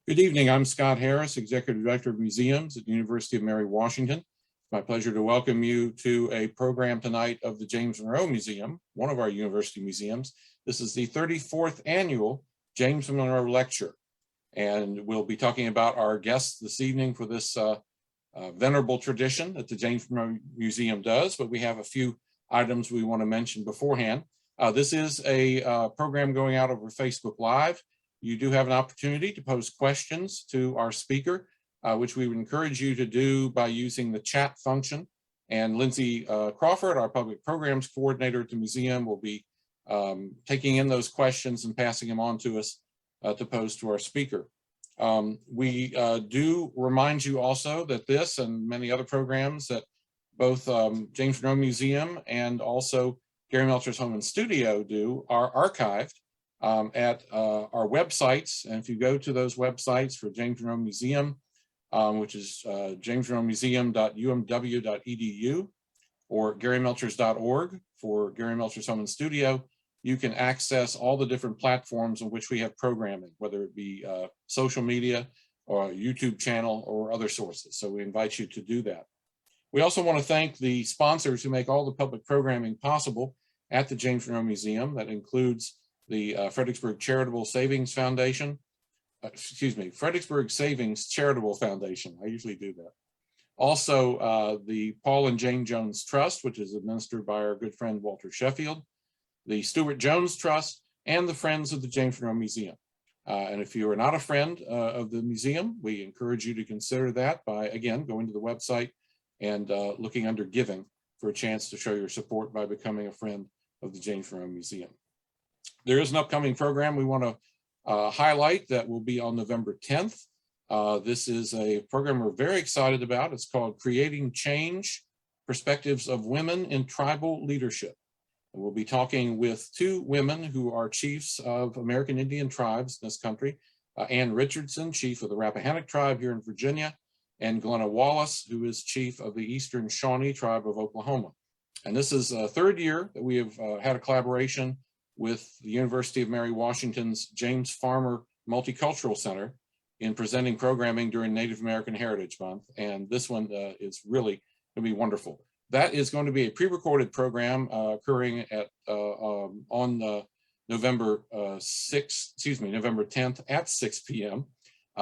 Good evening. I'm Scott Harris, Executive Director of Museums at the University of Mary Washington. It's my pleasure to welcome you to a program tonight of the James Monroe Museum, one of our university museums. This is the 34th annual James Monroe Lecture, and we'll be talking about our guests this evening for this venerable tradition that the James Monroe Museum does, but we have a few items we want to mention beforehand. This is a program going out over Facebook Live. You do have an opportunity to pose questions to our speaker, which we would encourage you to do by using the chat function. And Lindsay Crawford, our public programs coordinator at the museum, will be taking in those questions and passing them on to us to pose to our speaker. We do remind you also that this and many other programs that both James Monroe Museum and also Gary Melcher's Home and Studio do are archived at our websites. And if you go to those websites for James Monroe Museum, which is jamesmonroemuseum.umw.edu or garymelchers.org for Gary Melcher's Home and Studio, you can access all the different platforms on which we have programming, whether it be social media or a YouTube channel or other sources. So we invite you to do that. We also want to thank the sponsors who make all the public programming possible at the James Monroe Museum. That includes the Fredericksburg Charitable Savings Foundation, Fredericksburg Savings Charitable Foundation. I usually do that. Also, the Paul and Jane Jones Trust, which is administered by our good friend Walter Sheffield, the Stuart Jones Trust, and the Friends of the James Monroe Museum. And if you are not a friend of the museum, we encourage you to consider that by, again, going to the website and looking under Giving for a chance to show your support by becoming a friend of the James Monroe Museum. There is an upcoming program we want to highlight that will be on November 10th. This is a program we're very excited about. It's called Creating Change, Perspectives of Women in Tribal Leadership. And we'll be talking with two women who are chiefs of American Indian tribes in this country, Ann Richardson, chief of the Rappahannock tribe here in Virginia, and Glenna Wallace, who is chief of the Eastern Shawnee tribe of Oklahoma. And this is the third year that we have had a collaboration with the University of Mary Washington's James Farmer Multicultural Center in presenting programming during Native American Heritage Month. And this one is really going to be wonderful. That is going to be a pre-recorded program occurring at on November 10th at 6 p.m.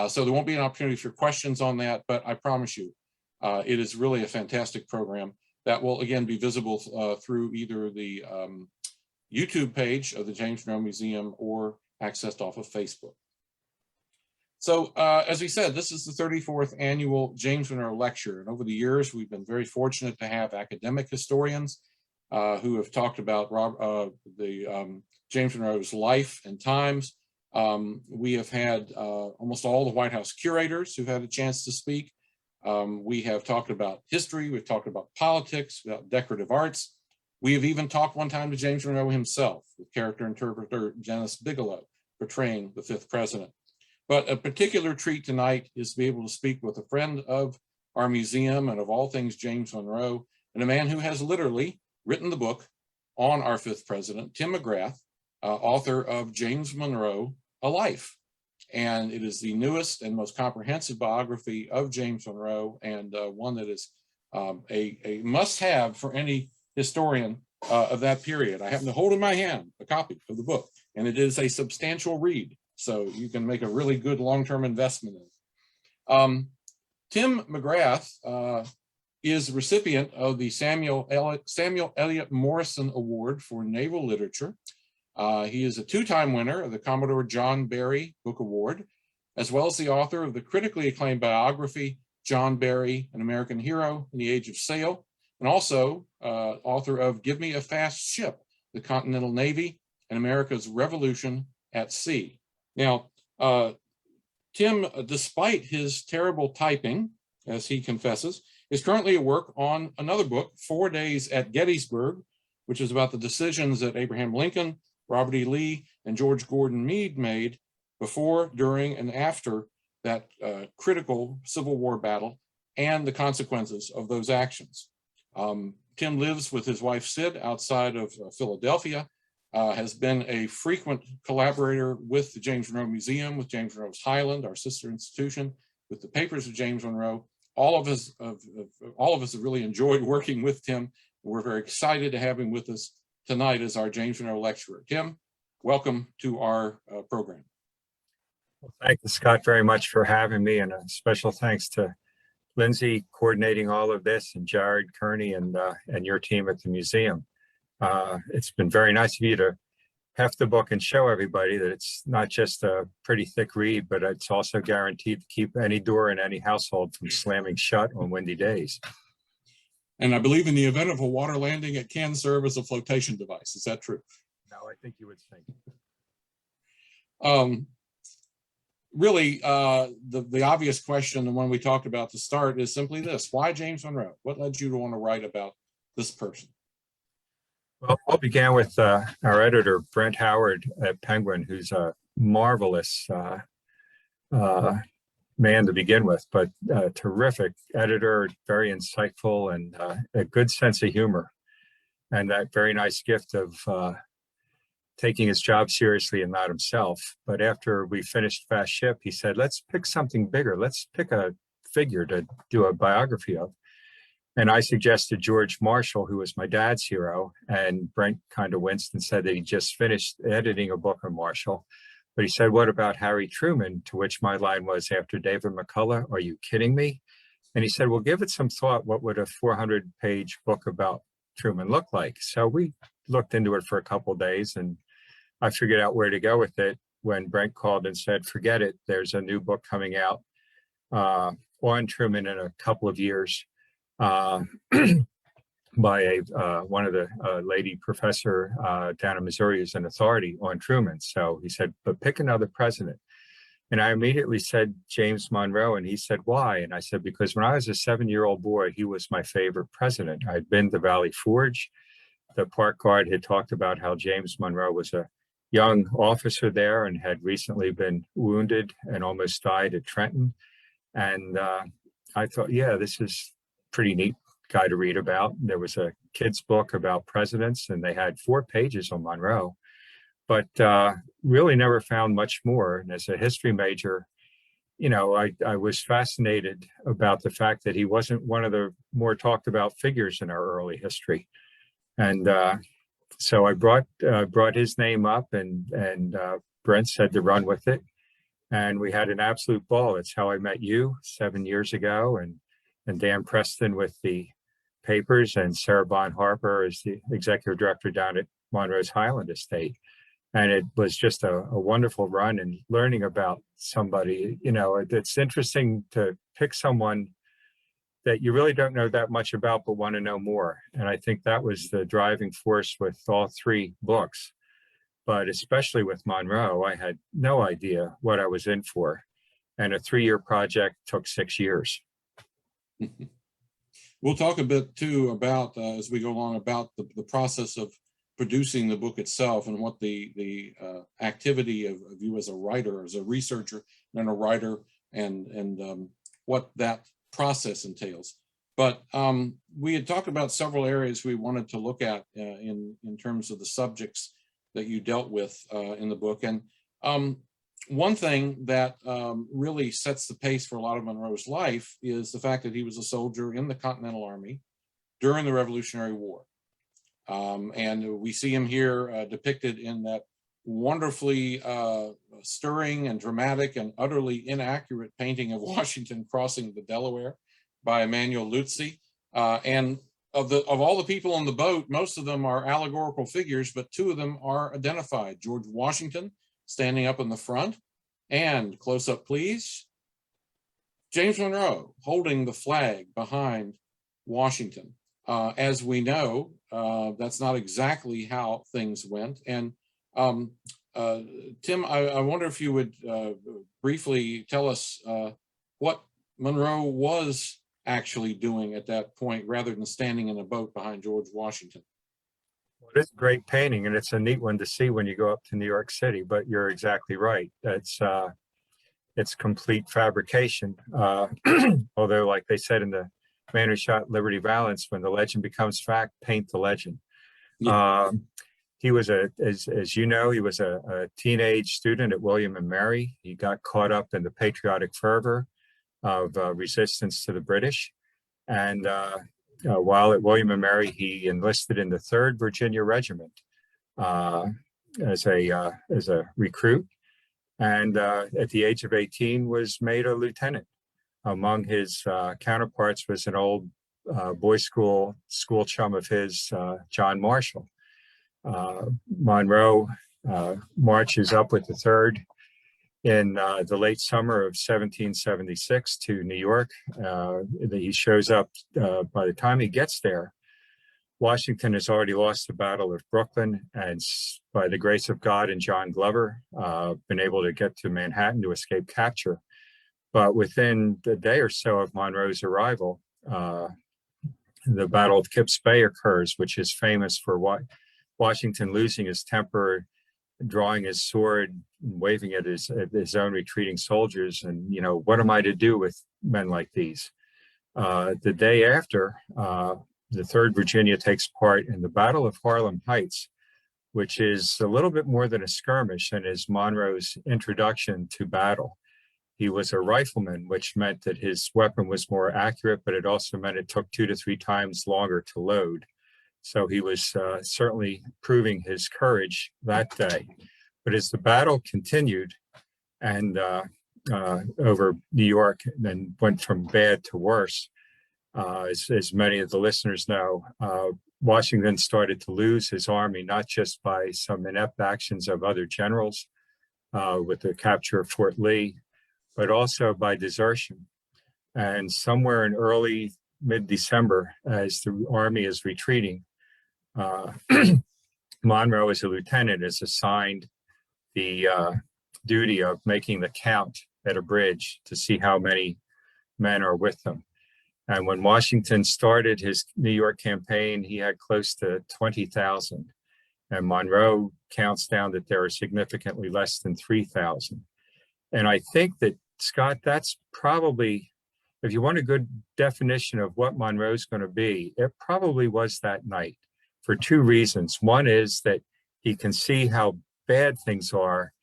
So there won't be an opportunity for questions on that, but I promise you, it is really a fantastic program that will again be visible through either the YouTube page of the James Monroe Museum or accessed off of Facebook. So as we said, this is the 34th annual James Monroe Lecture. And over the years, we've been very fortunate to have academic historians who have talked about James Monroe's life and times. We have had almost all the White House curators who've had a chance to speak. We have talked about history, we've talked about politics, about decorative arts. We have even talked one time to James Monroe himself, with character interpreter Janice Bigelow, portraying the fifth president. But a particular treat tonight is to be able to speak with a friend of our museum and of all things James Monroe, and a man who has literally written the book on our fifth president, Tim McGrath, author of James Monroe, A Life. And it is the newest and most comprehensive biography of James Monroe, and one that is a must-have for any historian of that period. I happen to hold in my hand a copy of the book, and it is a substantial read, so you can make a really good long-term investment in it. Tim McGrath is the recipient of the Samuel Eliot Morrison Award for Naval Literature. He is a two-time winner of the Commodore John Barry Book Award, as well as the author of the critically acclaimed biography, John Barry, An American Hero in the Age of Sail, and also author of Give Me a Fast Ship, the Continental Navy and America's Revolution at Sea. Now, Tim, despite his terrible typing, as he confesses, is currently at work on another book, 4 Days at Gettysburg, which is about the decisions that Abraham Lincoln, Robert E. Lee, and George Gordon Meade made before, during, and after that critical Civil War battle and the consequences of those actions. Tim lives with his wife, Sid, outside of Philadelphia, has been a frequent collaborator with the James Monroe Museum, with James Monroe's Highland, our sister institution, with the papers of James Monroe. All of us have really enjoyed working with Tim. We're very excited to have him with us tonight as our James Monroe lecturer. Tim, welcome to our program. Well, thank you, Scott, very much for having me, and a special thanks to Lindsay coordinating all of this, and Jared Kearney and your team at the museum. It's been very nice of you to heft the book and show everybody that it's not just a pretty thick read, but it's also guaranteed to keep any door in any household from slamming shut on windy days. And I believe in the event of a water landing, it can serve as a flotation device. Is that true? No, I think you would think. Really, the obvious question, the one we talked about to start, is simply this: why James Monroe? What led you to want to write about this person? Well, it all began with our editor, Brent Howard at Penguin, who's a marvelous man to begin with, but a terrific editor, very insightful, and a good sense of humor, and that very nice gift of taking his job seriously and not himself. But after we finished Fast Ship, he said, let's pick something bigger. Let's pick a figure to do a biography of. And I suggested George Marshall, who was my dad's hero. And Brent kind of winced and said that he just finished editing a book on Marshall. But he said, what about Harry Truman? To which my line was, after David McCullough, are you kidding me? And he said, well, give it some thought. What would a 400-page book about Truman look like? So we looked into it for a couple of days, and I figured out where to go with it when Brent called and said, forget it. There's a new book coming out on Truman in a couple of years. By one of the lady professor down in Missouri who's an authority on Truman. So he said, but pick another president. And I immediately said James Monroe, and he said, why? And I said, because when I was a 7-year-old boy, he was my favorite president. I'd been to Valley Forge. The park guard had talked about how James Monroe was a young officer there and had recently been wounded and almost died at Trenton. And I thought, yeah, this is pretty neat guy to read about. There was a kid's book about presidents, and they had 4 pages on Monroe, but really never found much more. And as a history major, you know, I was fascinated about the fact that he wasn't one of the more talked about figures in our early history. And so I brought his name up, and Brent said to run with it. And we had an absolute ball. It's how I met you 7 years ago, and Dan Preston with the papers, and Sarah Bond Harper as the executive director down at Monroe's Highland Estate. And it was just a wonderful run, and learning about somebody, you know, it's interesting to pick someone that you really don't know that much about, but want to know more. And I think that was the driving force with all 3 books. But especially with Monroe, I had no idea what I was in for. And a 3-year project took 6 years. We'll talk a bit too about, as we go along, about the process of producing the book itself, and what the activity of you as a writer, as a researcher and a writer, and what that process entails. But we had talked about several areas we wanted to look at in terms of the subjects that you dealt with in the book. And one thing that really sets the pace for a lot of Monroe's life is the fact that he was a soldier in the Continental Army during the Revolutionary War. And we see him here depicted in that wonderfully stirring and dramatic and utterly inaccurate painting of Washington crossing the Delaware by Emanuel Luzzi. And of all the people on the boat, most of them are allegorical figures, but 2 of them are identified. George Washington standing up in the front, and close up please, James Monroe holding the flag behind Washington. As we know, that's not exactly how things went. And Tim, I wonder if you would briefly tell us what Monroe was actually doing at that point, rather than standing in a boat behind George Washington. Well, it's a great painting, and it's a neat one to see when you go up to New York City, but you're exactly right. It's complete fabrication. Although, like they said in the Man Who Shot Liberty Valance, when the legend becomes fact, paint the legend. Yeah. He was as you know, he was a teenage student at William and Mary. He got caught up in the patriotic fervor of resistance to the British. And while at William and Mary, he enlisted in the 3rd Virginia Regiment as a recruit. And at the age of 18 was made a lieutenant. Among his counterparts was an old boys' school chum of his, John Marshall. Monroe marches up with the 3rd in the late summer of 1776 to New York. He shows up. By the time he gets there, Washington has already lost the Battle of Brooklyn, and by the grace of God and John Glover, been able to get to Manhattan to escape capture. But within the day or so of Monroe's arrival, the Battle of Kips Bay occurs, which is famous for Washington losing his temper, drawing his sword, waving at his own retreating soldiers. And, what am I to do with men like these? The day after, the 3rd Virginia takes part in the Battle of Harlem Heights, which is a little bit more than a skirmish and is Monroe's introduction to battle. He was a rifleman, which meant that his weapon was more accurate, but it also meant it took 2 to 3 times longer to load. So he was certainly proving his courage that day. But as the battle continued and over New York, then went from bad to worse, as many of the listeners know, Washington started to lose his army, not just by some inept actions of other generals with the capture of Fort Lee, but also by desertion. And somewhere in early mid-December, as the army is retreating, Monroe, as a lieutenant, is assigned the duty of making the count at a bridge to see how many men are with them. And when Washington started his New York campaign, he had close to 20,000. And Monroe counts down that there are significantly less than 3,000. And I think that, Scott, that's probably, if you want a good definition of what Monroe's going to be, it probably was that night for 2 reasons. One is that he can see how bad things are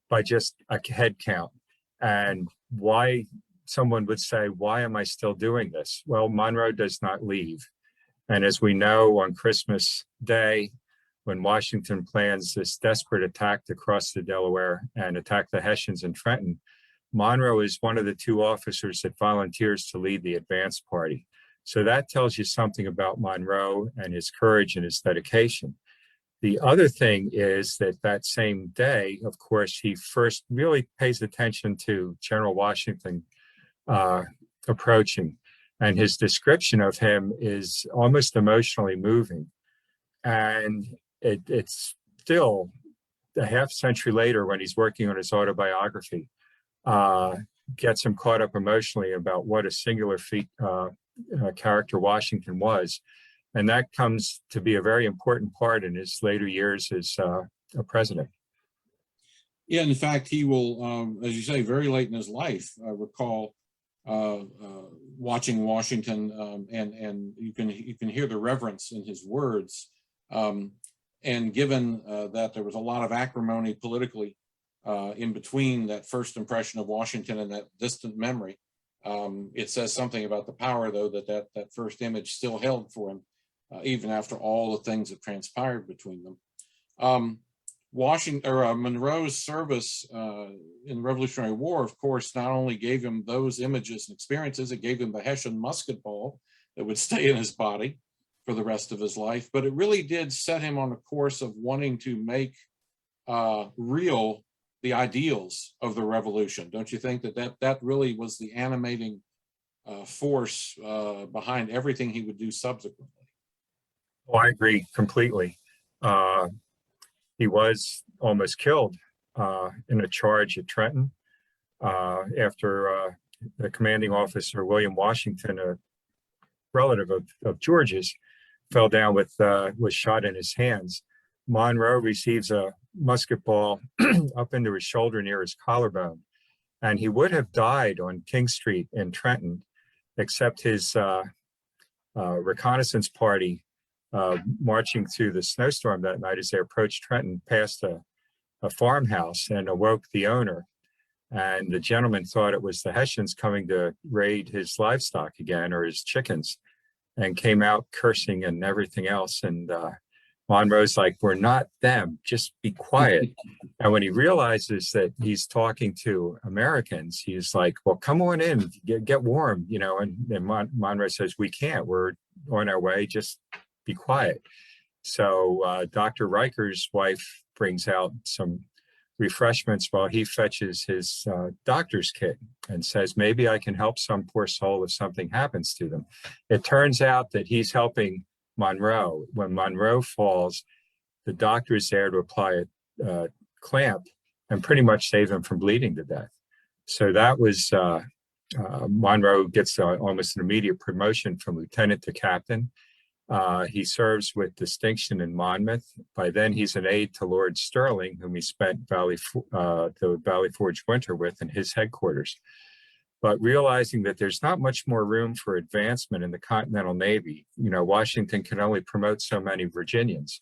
by just a head count, and why someone would say, why am I still doing this? Well, Monroe does not leave. And as we know, on Christmas Day, when Washington plans this desperate attack to cross the Delaware and attack the Hessians in Trenton, Monroe is one of the 2 officers that volunteers to lead the advance party. So that tells you something about Monroe and his courage and his dedication. The other thing is that same day, of course, he first really pays attention to General Washington approaching, and his description of him is almost emotionally moving. And it's still a half century later, when he's working on his autobiography, gets him caught up emotionally about what a singular character Washington was. And that comes to be a very important part in his later years as a president. Yeah, in fact, he will, as you say, very late in his life, recall watching Washington, and you can hear the reverence in his words. And given that there was a lot of acrimony politically in between that first impression of Washington and that distant memory, it says something about the power, though, that first image still held for him, even after all the things that transpired between them. Monroe's service in the Revolutionary War, of course, not only gave him those images and experiences, it gave him the Hessian musket ball that would stay in his body for the rest of his life, but it really did set him on a course of wanting to make real the ideals of the revolution. Don't you think that really was the animating force behind everything he would do subsequently? Well, I agree completely. He was almost killed in a charge at Trenton after the commanding officer, William Washington, a relative of George's, fell down was shot in his hands. Monroe receives a musket ball up into his shoulder near his collarbone, and he would have died on King Street in Trenton, except his reconnaissance party marching through the snowstorm that night as they approached Trenton, past a farmhouse, and awoke the owner. And the gentleman thought it was the Hessians coming to raid his livestock again, or his chickens, and came out cursing and everything else. And Monroe's like, "We're not them, just be quiet." And when he realizes that he's talking to Americans, he's like, "Well, come on in, get warm," you know. And Monroe says, "We can't, we're on our way, just be quiet." So Dr. Riker's wife brings out some refreshments while he fetches his doctor's kit and says, "Maybe I can help some poor soul if something happens to them." It turns out that he's helping Monroe. When Monroe falls, the doctor is there to apply a clamp and pretty much save him from bleeding to death. So that was, Monroe gets almost an immediate promotion from lieutenant to captain. He serves with distinction in Monmouth. By then, he's an aide to Lord Stirling, whom he spent the Valley Forge winter with in his headquarters. But realizing that there's not much more room for advancement in the Continental Navy, you know, Washington can only promote so many Virginians.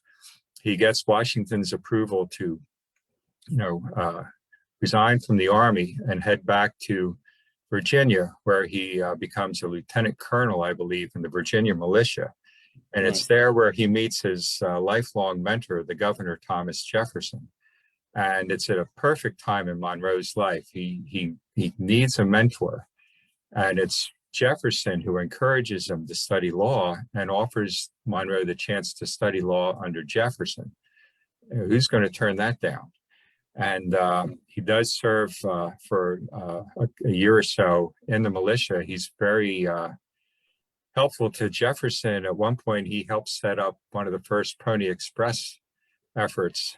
He gets Washington's approval to, you know, resign from the Army and head back to Virginia, where he becomes a lieutenant colonel, I believe, in the Virginia militia. And it's there where he meets his lifelong mentor, the Governor Thomas Jefferson. And it's at a perfect time in Monroe's life. He needs a mentor. And it's Jefferson who encourages him to study law and offers Monroe the chance to study law under Jefferson. Who's going to turn that down? And he does serve for a year or so in the militia. He's very helpful to Jefferson. At one point, he helped set up one of the first Pony Express efforts,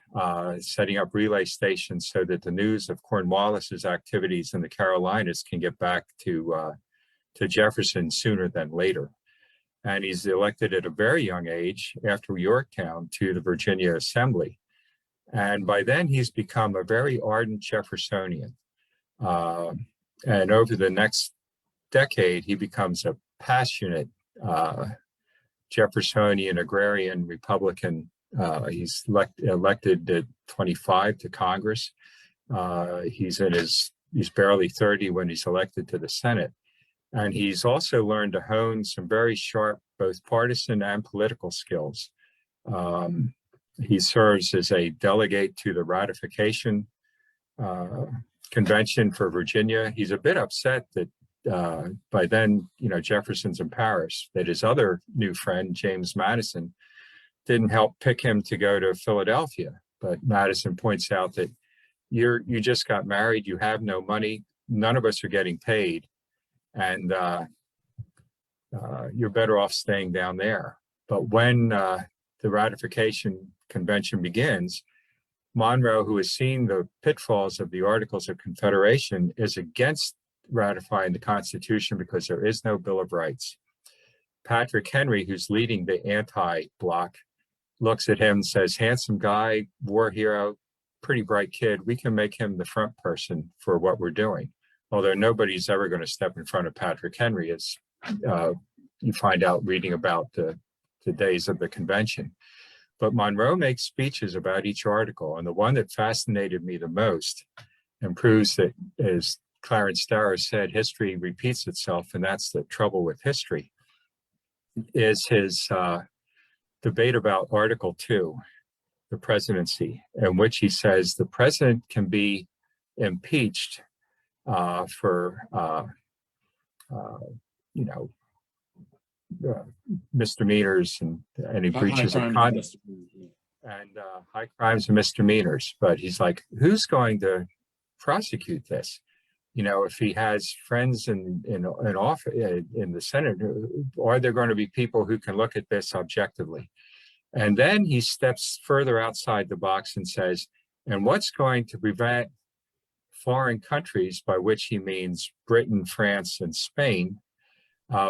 setting up relay stations so that the news of Cornwallis's activities in the Carolinas can get back to Jefferson sooner than later. And he's elected at a very young age after Yorktown to the Virginia Assembly. And by then, he's become a very ardent Jeffersonian. And over the next decade, he becomes a passionate Jeffersonian, agrarian, Republican. He's elected at 25 to Congress. He's barely 30 when he's elected to the Senate. And he's also learned to hone some very sharp, both partisan and political skills. He serves as a delegate to the ratification convention for Virginia. He's a bit upset that by then, you know, Jefferson's in Paris, that his other new friend, James Madison, didn't help pick him to go to Philadelphia. But Madison points out that you just got married, you have no money, none of us are getting paid, and you're better off staying down there. But when the ratification convention begins, Monroe, who has seen the pitfalls of the Articles of Confederation, is against ratifying the Constitution because there is no Bill of Rights. Patrick Henry, who's leading the anti-bloc, looks at him and says, "Handsome guy, war hero, pretty bright kid. We can make him the front person for what we're doing." Although nobody's ever going to step in front of Patrick Henry, as you find out reading about the days of the convention. But Monroe makes speeches about each article. And the one that fascinated me the most and proves that, as Clarence Darrow said, history repeats itself, and that's the trouble with history, is his debate about Article 2, the presidency, in which he says the president can be impeached for, misdemeanors and any breaches of conduct and high crimes and misdemeanors. But he's like, who's going to prosecute this? You know, if he has friends in office in the Senate, are there going to be people who can look at this objectively? And then he steps further outside the box and says, and what's going to prevent foreign countries, by which he means Britain, France, and Spain,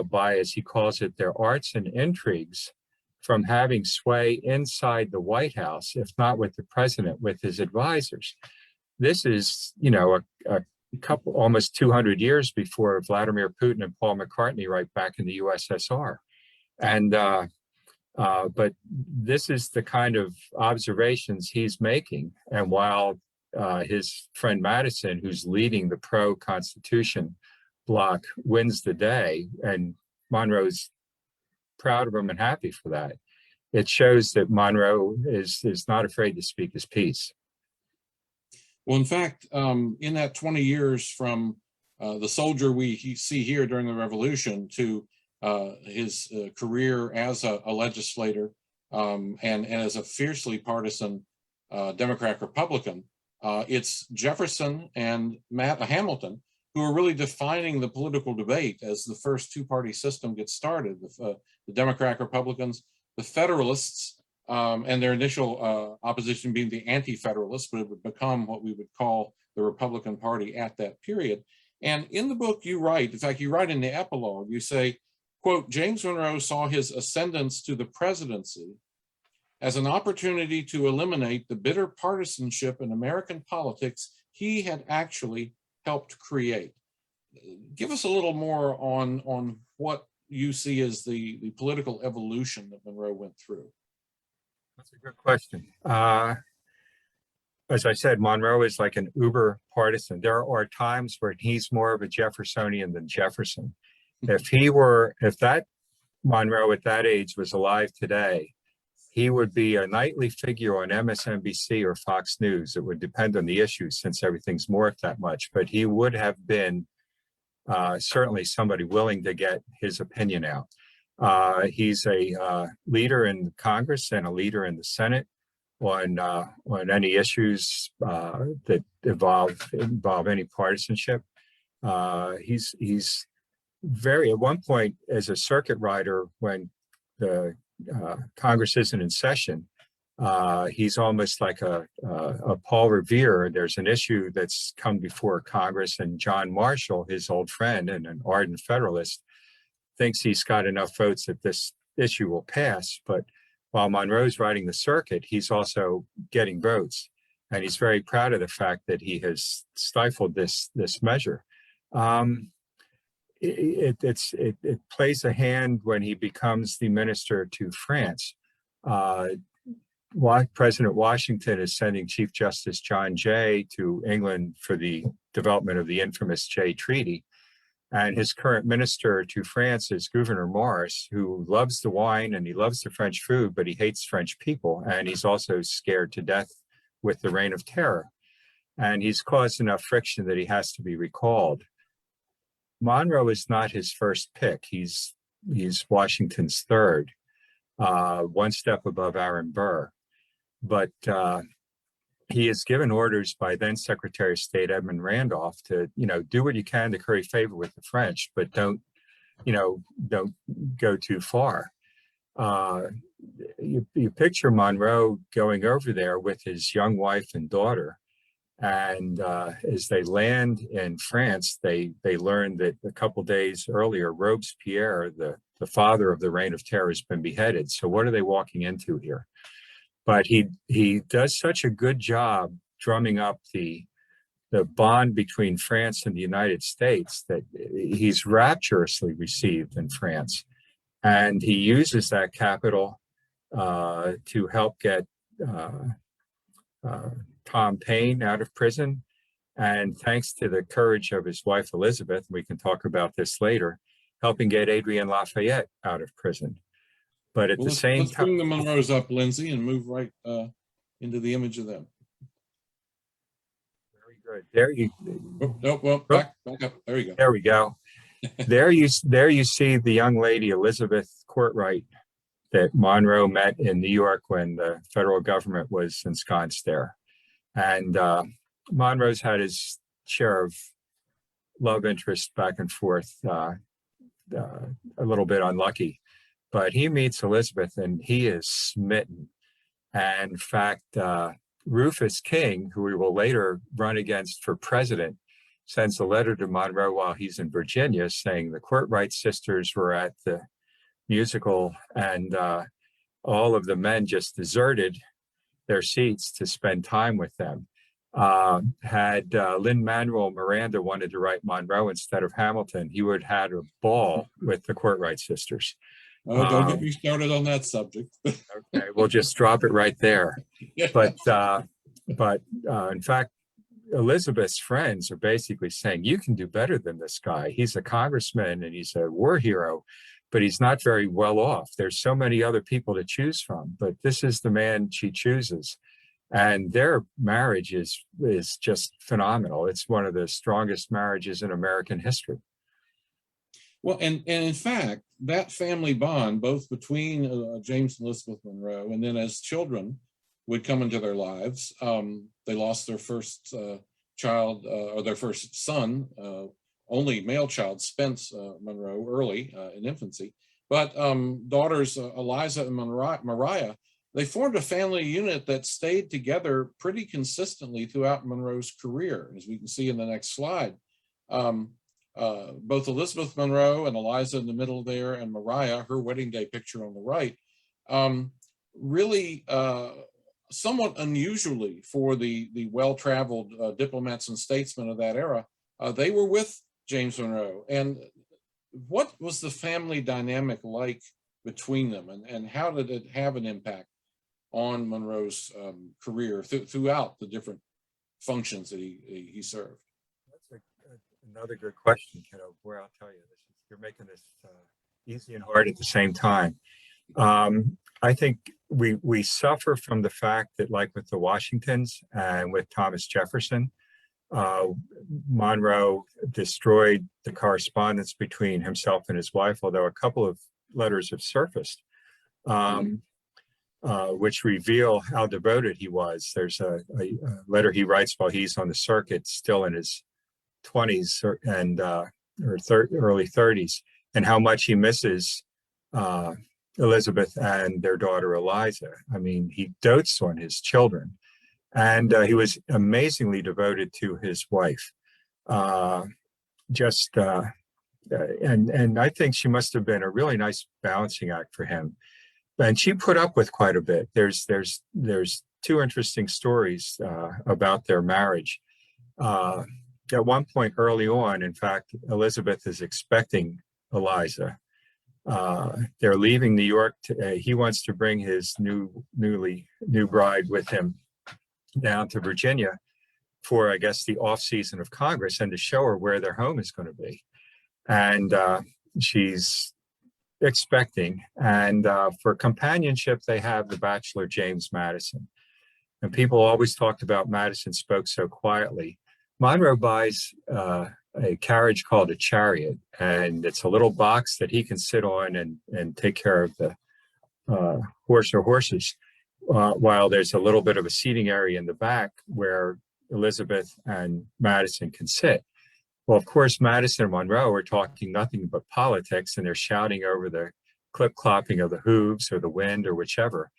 by, as he calls it, their arts and intrigues, from having sway inside the White House, if not with the president, with his advisors? This is, you know, a couple, almost 200 years before Vladimir Putin and Paul McCartney, right back in the USSR. And But this is the kind of observations he's making. And while his friend Madison, who's leading the pro-Constitution bloc, wins the day, and Monroe's proud of him and happy for that, it shows that Monroe is not afraid to speak his piece. Well, in fact, in that 20 years from the soldier we see here during the Revolution to his career as a legislator and as a fiercely partisan Democrat-Republican, it's Jefferson and Hamilton who are really defining the political debate as the first two-party system gets started. The Democrat-Republicans, the Federalists, and their initial opposition being the anti-Federalists, but it would become what we would call the Republican Party at that period. And in the book you write, in fact, you write in the epilogue, you say, quote, James Monroe saw his ascendance to the presidency as an opportunity to eliminate the bitter partisanship in American politics he had actually helped create. Give us a little more on what you see as the political evolution that Monroe went through. That's a good question. As I said, Monroe is like an uber partisan. There are times where he's more of a Jeffersonian than Jefferson. If that Monroe at that age was alive today, he would be a nightly figure on MSNBC or Fox News. It would depend on the issue since everything's morphed that much, but he would have been certainly somebody willing to get his opinion out. He's a leader in Congress and a leader in the Senate on any issues that involve any partisanship. He's very, at one point as a circuit rider when the Congress isn't in session, he's almost like a Paul Revere. There's an issue that's come before Congress, and John Marshall, his old friend and an ardent Federalist, thinks he's got enough votes that this issue will pass. But while Monroe's riding the circuit, he's also getting votes. And he's very proud of the fact that he has stifled this measure. It plays a hand when he becomes the minister to France. President Washington is sending Chief Justice John Jay to England for the development of the infamous Jay Treaty. And his current minister to France is Gouverneur Morris, who loves the wine and he loves the French food, but he hates French people. And he's also scared to death with the Reign of Terror. And he's caused enough friction that he has to be recalled. Monroe is not his first pick. He's Washington's third, one step above Aaron Burr. But he is given orders by then Secretary of State Edmund Randolph to, do what you can to curry favor with the French, but don't go too far. You picture Monroe going over there with his young wife and daughter, and as they land in France, they learn that a couple days earlier, Robespierre, the father of the Reign of Terror, has been beheaded. So what are they walking into here? But he does such a good job drumming up the bond between France and the United States that he's rapturously received in France. And he uses that capital to help get Tom Paine out of prison. And thanks to the courage of his wife, Elizabeth, we can talk about this later, helping get Adrienne Lafayette out of prison. But at the same time, let's bring the Monroes up, Lindsay, and move right into the image of them. Very good. There you. Back up. There you go. There we go. there you see the young lady Elizabeth Kortright that Monroe met in New York when the federal government was ensconced there, and Monroe's had his share of love interest back and forth, a little bit unlucky. But he meets Elizabeth and he is smitten. And in fact, Rufus King, who we will later run against for president, sends a letter to Monroe while he's in Virginia saying the Kortright sisters were at the musical and all of the men just deserted their seats to spend time with them. Had Lin-Manuel Miranda wanted to write Monroe instead of Hamilton, he would have had a ball with the Kortright sisters. Oh, don't get me started on that subject. Okay, we'll just drop it right there. But in fact, Elizabeth's friends are basically saying, you can do better than this guy. He's a congressman and he's a war hero, but he's not very well off. There's so many other people to choose from, but this is the man she chooses. And their marriage is just phenomenal. It's one of the strongest marriages in American history. Well, and in fact, that family bond, both between James and Elizabeth Monroe, and then as children would come into their lives, they lost their first child, or their first son, only male child, Spence Monroe, early in infancy. But daughters Eliza and Mariah, they formed a family unit that stayed together pretty consistently throughout Monroe's career, as we can see in the next slide. Both Elizabeth Monroe and Eliza in the middle there, and Mariah, her wedding day picture on the right, really somewhat unusually for the well-traveled diplomats and statesmen of that era, they were with James Monroe. And what was the family dynamic like between them, and how did it have an impact on Monroe's career throughout the different functions that he served? Another good question, kiddo. Boy, I'll tell you, you're making this easy and hard at the same time. I think we suffer from the fact that, like with the Washingtons and with Thomas Jefferson, Monroe destroyed the correspondence between himself and his wife, although a couple of letters have surfaced, which reveal how devoted he was. There's a letter he writes while he's on the circuit, still in his 20s and early 30s, and how much he misses Elizabeth and their daughter Eliza. I mean, he dotes on his children, and he was amazingly devoted to his wife. And I think she must have been a really nice balancing act for him. And she put up with quite a bit. There's two interesting stories about their marriage. At one point early on, in fact, Elizabeth is expecting Eliza. They're leaving New York. He wants to bring his new bride with him down to Virginia for, I guess, the off season of Congress, and to show her where their home is going to be. And she's expecting. And for companionship, they have the bachelor James Madison. And people always talked about Madison spoke so quietly. Monroe buys a carriage called a chariot, and it's a little box that he can sit on and take care of the horse or horses, while there's a little bit of a seating area in the back where Elizabeth and Madison can sit. Well, of course, Madison and Monroe are talking nothing but politics, and they're shouting over the clip-clopping of the hooves or the wind or whichever,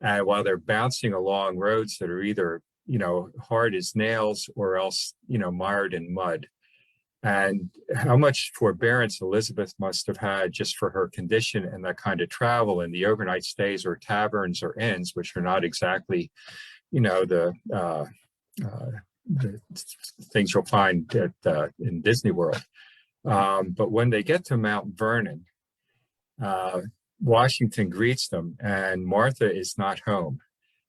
while they're bouncing along roads that are either hard as nails or else, mired in mud. And how much forbearance Elizabeth must have had just for her condition and that kind of travel, and the overnight stays or taverns or inns, which are not exactly, the things you'll find in Disney World. But when they get to Mount Vernon, Washington greets them, and Martha is not home.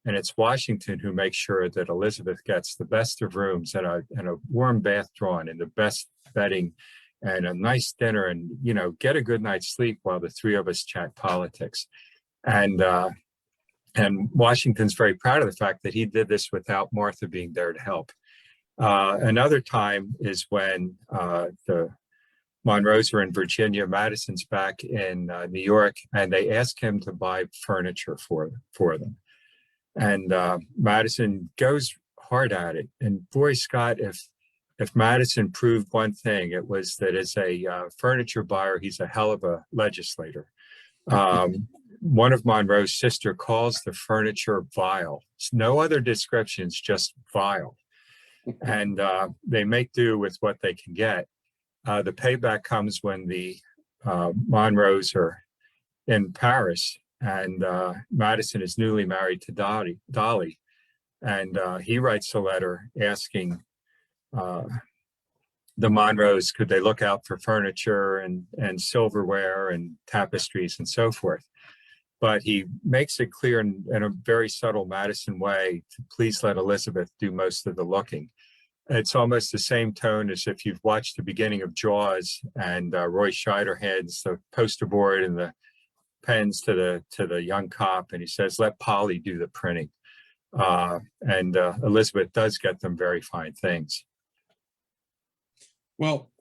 And it's Washington who makes sure that Elizabeth gets the best of rooms and a warm bath drawn and the best bedding and a nice dinner, and, get a good night's sleep while the three of us chat politics. And Washington's very proud of the fact that he did this without Martha being there to help. Another time is when the Monroes are in Virginia, Madison's back in New York, and they ask him to buy furniture for them. And Madison goes hard at it. And boy, Scott, if Madison proved one thing, it was that as a furniture buyer, he's a hell of a legislator. One of Monroe's sister calls the furniture vile. It's no other descriptions, just vile. And they make do with what they can get. The payback comes when the Monroes are in Paris, and Madison is newly married to Dolly, and he writes a letter asking the Monroes, could they look out for furniture and silverware and tapestries and so forth. But he makes it clear in a very subtle Madison way to please let Elizabeth do most of the looking. It's almost the same tone as if you've watched the beginning of Jaws and Roy Scheider hands the poster board and the pens to the young cop, and he says, "Let Polly do the printing." And Elizabeth does get them very fine things. Well,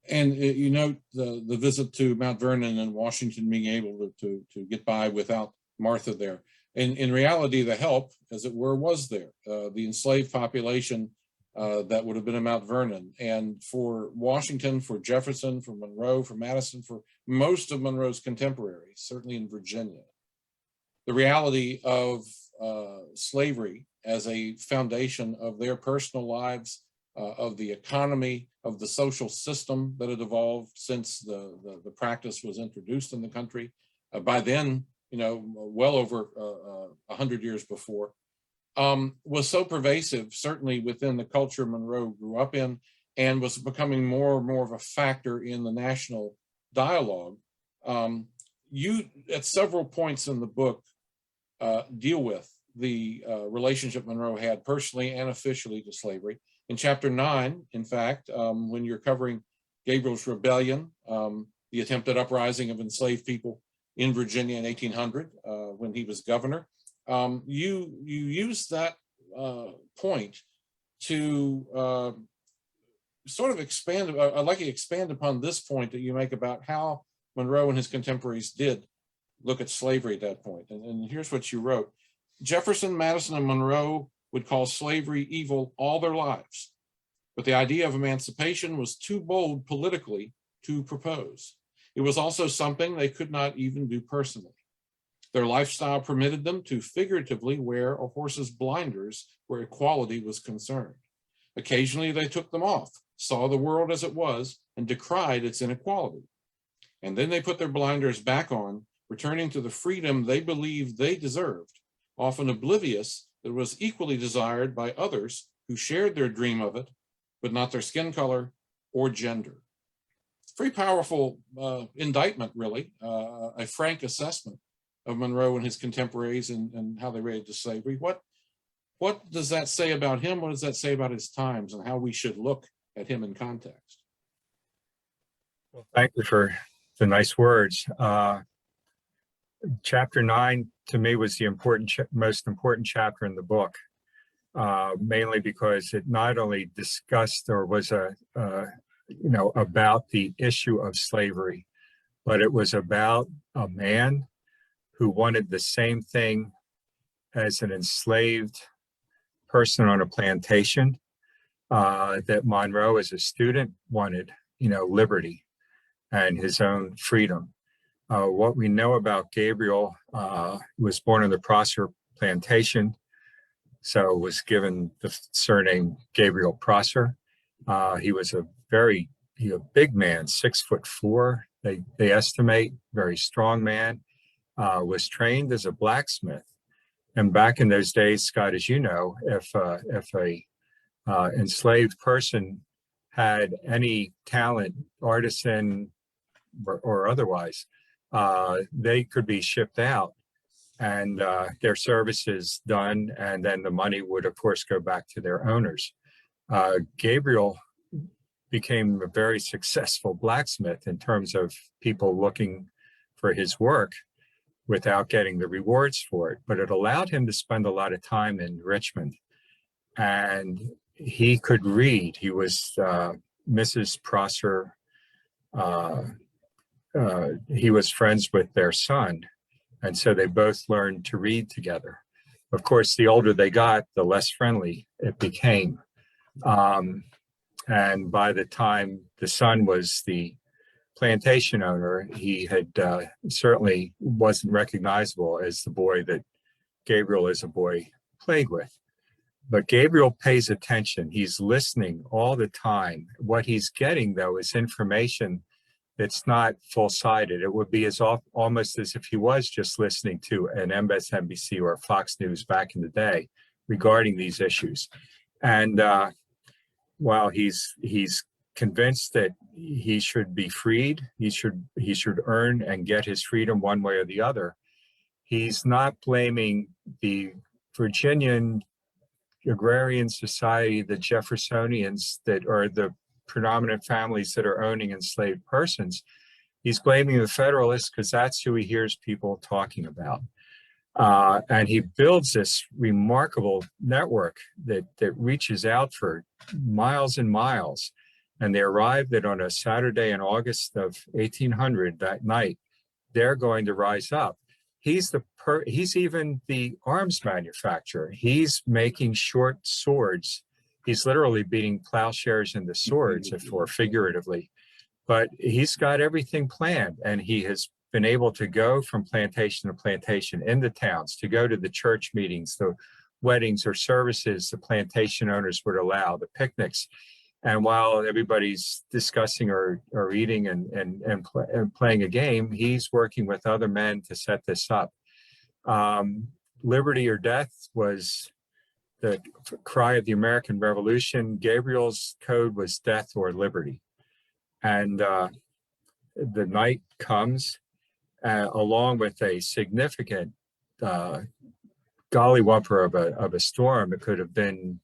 and you note the visit to Mount Vernon and Washington being able to get by without Martha there. And in reality, the help, as it were, was there. The enslaved population that would have been in Mount Vernon. And for Washington, for Jefferson, for Monroe, for Madison, for most of Monroe's contemporaries, certainly in Virginia, the reality of slavery as a foundation of their personal lives, of the economy, of the social system that had evolved since the practice was introduced in the country. By then, well over 100 years before, was so pervasive, certainly within the culture Monroe grew up in, and was becoming more and more of a factor in the national dialogue. You, at several points in the book, deal with the relationship Monroe had personally and officially to slavery. In chapter 9, in fact, when you're covering Gabriel's rebellion, the attempted uprising of enslaved people in Virginia in 1800, when he was governor, you use that point to sort of expand. I'd like you to expand upon this point that you make about how Monroe and his contemporaries did look at slavery at that point. And here's what you wrote. Jefferson, Madison, and Monroe would call slavery evil all their lives, but the idea of emancipation was too bold politically to propose. It was also something they could not even do personally. Their lifestyle permitted them to figuratively wear a horse's blinders where equality was concerned. Occasionally they took them off, saw the world as it was, and decried its inequality. And then they put their blinders back on, returning to the freedom they believed they deserved, often oblivious that it was equally desired by others who shared their dream of it, but not their skin color or gender. Very powerful indictment, really, a frank assessment of Monroe and his contemporaries and how they related to slavery. What does that say about him? What does that say about his times and how we should look at him in context? Well, thank you for the nice words. Chapter 9 to me was the most important chapter in the book, mainly because it not only discussed or was about the issue of slavery, but it was about a man who wanted the same thing as an enslaved person on a plantation, that Monroe as a student wanted, liberty and his own freedom. What we know about Gabriel, was born on the Prosser plantation, so was given the surname Gabriel Prosser. He was a big man, 6'4", they estimate, very strong man, was trained as a blacksmith. And back in those days, Scott, as you know, if a enslaved person had any talent, artisan or otherwise, they could be shipped out and their services done, and then the money would, of course, go back to their owners. Gabriel became a very successful blacksmith in terms of people looking for his work without getting the rewards for it, but it allowed him to spend a lot of time in Richmond, and he could read. He was Mrs. Prosser. He was friends with their son, and so they both learned to read together. Of course, the older they got, the less friendly it became. And by the time the son was the plantation owner, he had certainly wasn't recognizable as the boy that Gabriel as a boy played with. But Gabriel pays attention. He's listening all the time. What he's getting, though, is information that's not full-sided. It would be almost as if he was just listening to an MSNBC or Fox News back in the day regarding these issues. And while he's convinced that he should be freed. He should earn and get his freedom one way or the other. He's not blaming the Virginian agrarian society, the Jeffersonians that are the predominant families that are owning enslaved persons. He's blaming the Federalists because that's who he hears people talking about. And he builds this remarkable network that reaches out for miles and miles. And they arrived at on a Saturday in August of 1800, that night, they're going to rise up. He's even the arms manufacturer. He's making short swords. He's literally beating plowshares into swords, or figuratively. But he's got everything planned, and he has been able to go from plantation to plantation in the towns, to go to the church meetings, the weddings or services the plantation owners would allow, the picnics. And while everybody's discussing or eating and playing a game, he's working with other men to set this up. Liberty or death was the cry of the American Revolution. Gabriel's code was death or liberty. And the night comes along with a significant gollywhumper of a storm. It could have been,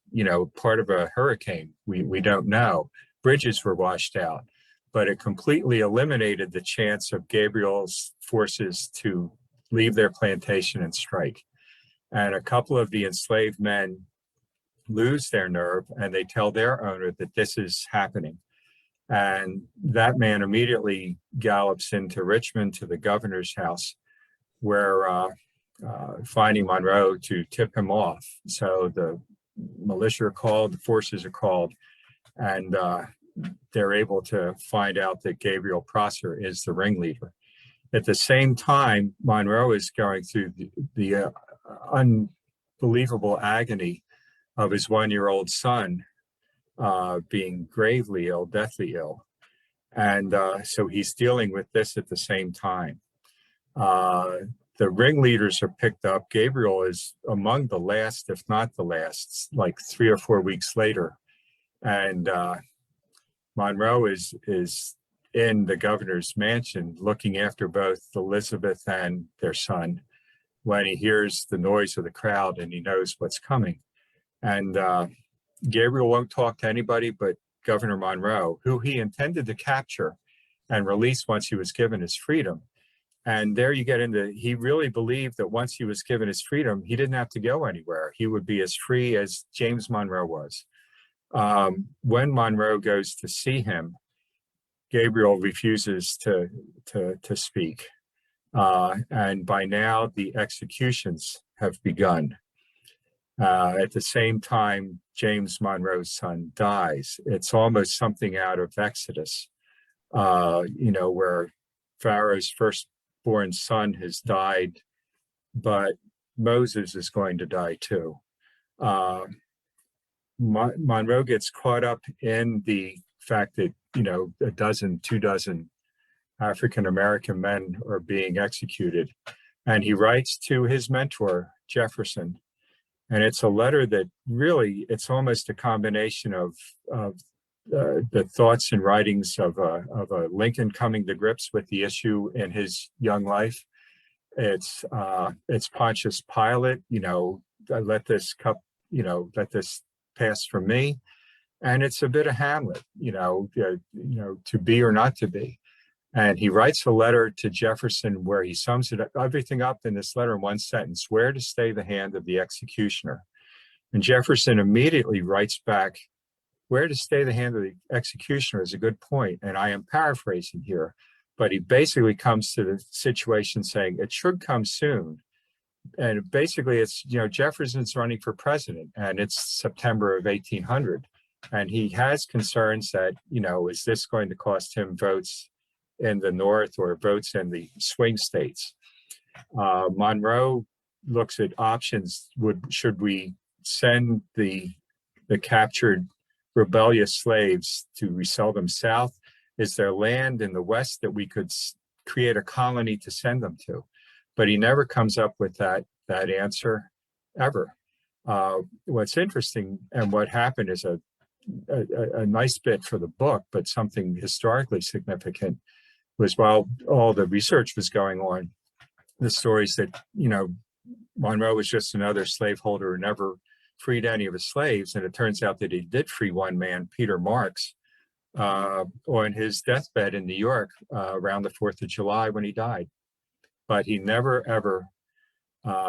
part of a hurricane. We don't know. Bridges were washed out, but it completely eliminated the chance of Gabriel's forces to leave their plantation and strike. And a couple of the enslaved men lose their nerve, and they tell their owner that this is happening. And that man immediately gallops into Richmond to the governor's house, where finding Monroe to tip him off. So the militia are called, the forces are called, and they're able to find out that Gabriel Prosser is the ringleader. At the same time, Monroe is going through the unbelievable agony of his one-year-old son being gravely ill, deathly ill. And so he's dealing with this at the same time. The ringleaders are picked up. Gabriel is among the last, if not the last, like 3 or 4 weeks later. And Monroe is in the governor's mansion looking after both Elizabeth and their son when he hears the noise of the crowd and he knows what's coming. And Gabriel won't talk to anybody but Governor Monroe, who he intended to capture and release once he was given his freedom. And there you get into, he really believed that once he was given his freedom, he didn't have to go anywhere. He would be as free as James Monroe was. When Monroe goes to see him, Gabriel refuses to speak. And by now, the executions have begun. At the same time, James Monroe's son dies. It's almost something out of Exodus, where Pharaoh's firstborn son has died, but Moses is going to die too. Monroe gets caught up in the fact that, a dozen, 2 dozen African-American men are being executed. And he writes to his mentor, Jefferson. And it's a letter that really, it's almost a combination of the thoughts and writings of a Lincoln coming to grips with the issue in his young life. It's Pontius Pilate, let this cup, let this pass from me. And it's a bit of Hamlet, to be or not to be. And he writes a letter to Jefferson where he sums everything up in this letter in one sentence: where to stay the hand of the executioner. And Jefferson immediately writes back, where to stay the hand of the executioner is a good point. And I am paraphrasing here, but he basically comes to the situation saying it should come soon. And basically it's, Jefferson's running for president and it's September of 1800. And he has concerns that, is this going to cost him votes in the North or votes in the swing states? Monroe looks at options. Should we send the captured rebellious slaves to resell them south? Is there land in the West that we could create a colony to send them to? But he never comes up with that answer ever. What's interesting and what happened is a a nice bit for the book, but something historically significant was while all the research was going on, the stories that, Monroe was just another slaveholder who never freed any of his slaves. And it turns out that he did free one man, Peter Marks, on his deathbed in New York around the 4th of July when he died. But he never, ever,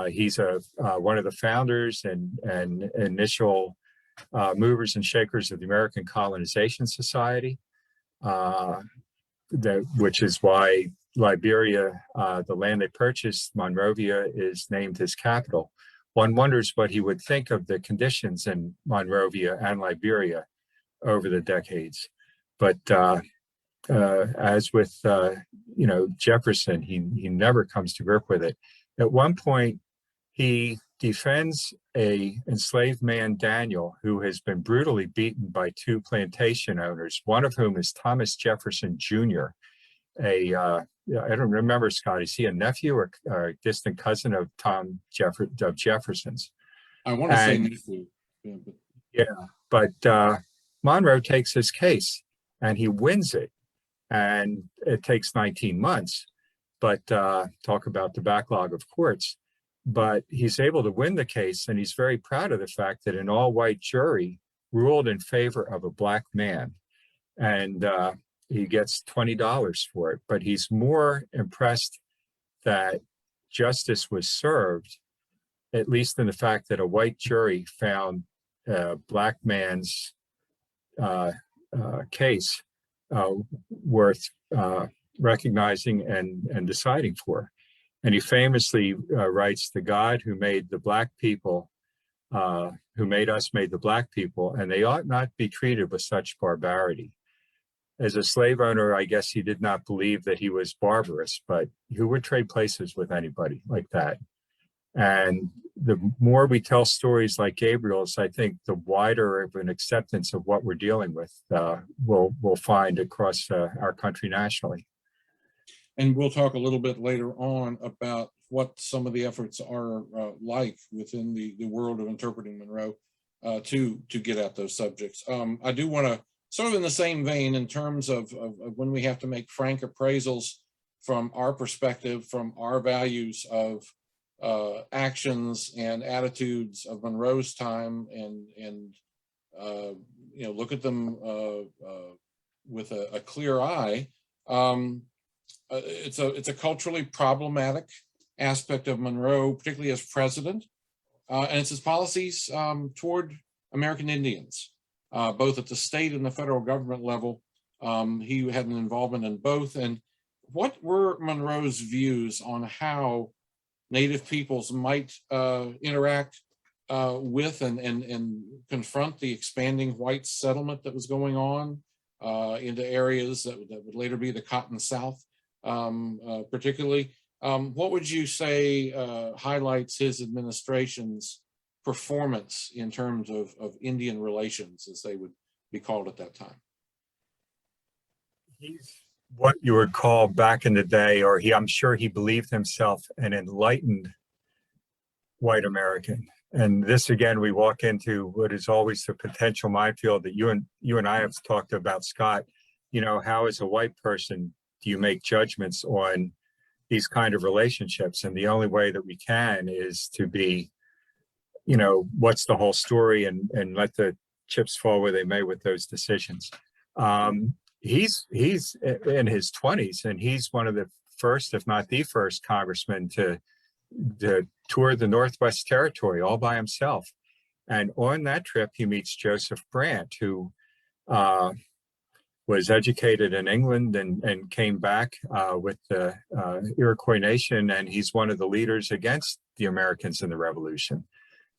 he's one of the founders and initial movers and shakers of the American Colonization Society, which is why Liberia, the land they purchased, Monrovia, is named his capital. One wonders what he would think of the conditions in Monrovia and Liberia over the decades. But as with Jefferson, he never comes to grip with it. At one point, he defends a enslaved man, Daniel, who has been brutally beaten by 2 plantation owners, one of whom is Thomas Jefferson Jr., I don't remember, Scott, is he a nephew or a distant cousin of Jefferson's? I want to say nephew. But Monroe takes his case and he wins it. And it takes 19 months, but talk about the backlog of courts. But he's able to win the case, and he's very proud of the fact that an all-white jury ruled in favor of a black man. And he gets $20 for it, but he's more impressed that justice was served, at least in the fact that a white jury found a black man's case worth recognizing and deciding for. And he famously writes, "The God who made the black people, who made us, made the black people, and they ought not be treated with such barbarity." As a slave owner, I guess he did not believe that he was barbarous, but who would trade places with anybody like that? And the more we tell stories like Gabriel's, I think the wider of an acceptance of what we're dealing with we'll find across our country nationally. And we'll talk a little bit later on about what some of the efforts are like within the world of interpreting Monroe to get at those subjects. I do want to, sort of in the same vein, in terms of when we have to make frank appraisals from our perspective, from our values of actions and attitudes of Monroe's time, and look at them with a clear eye. It's a culturally problematic aspect of Monroe, particularly as president, and it's his policies toward American Indians, both at the state and the federal government level. He had an involvement in both. And what were Monroe's views on how Native peoples might interact with and confront the expanding white settlement that was going on into areas that would later be the Cotton South, particularly? What would you say highlights his administration's performance in terms of Indian relations, as they would be called at that time? He's what you would call back in the day, or I'm sure he believed himself an enlightened white American. And this, again, we walk into what is always the potential minefield that you and I have talked about, Scott. How as a white person do you make judgments on these kind of relationships? And the only way that we can is to be, what's the whole story, and let the chips fall where they may with those decisions. He's in his 20s, and he's one of the first, if not the first, congressman to tour the Northwest Territory all by himself. And on that trip, he meets Joseph Brant, who was educated in England and came back with the Iroquois Nation, and he's one of the leaders against the Americans in the Revolution,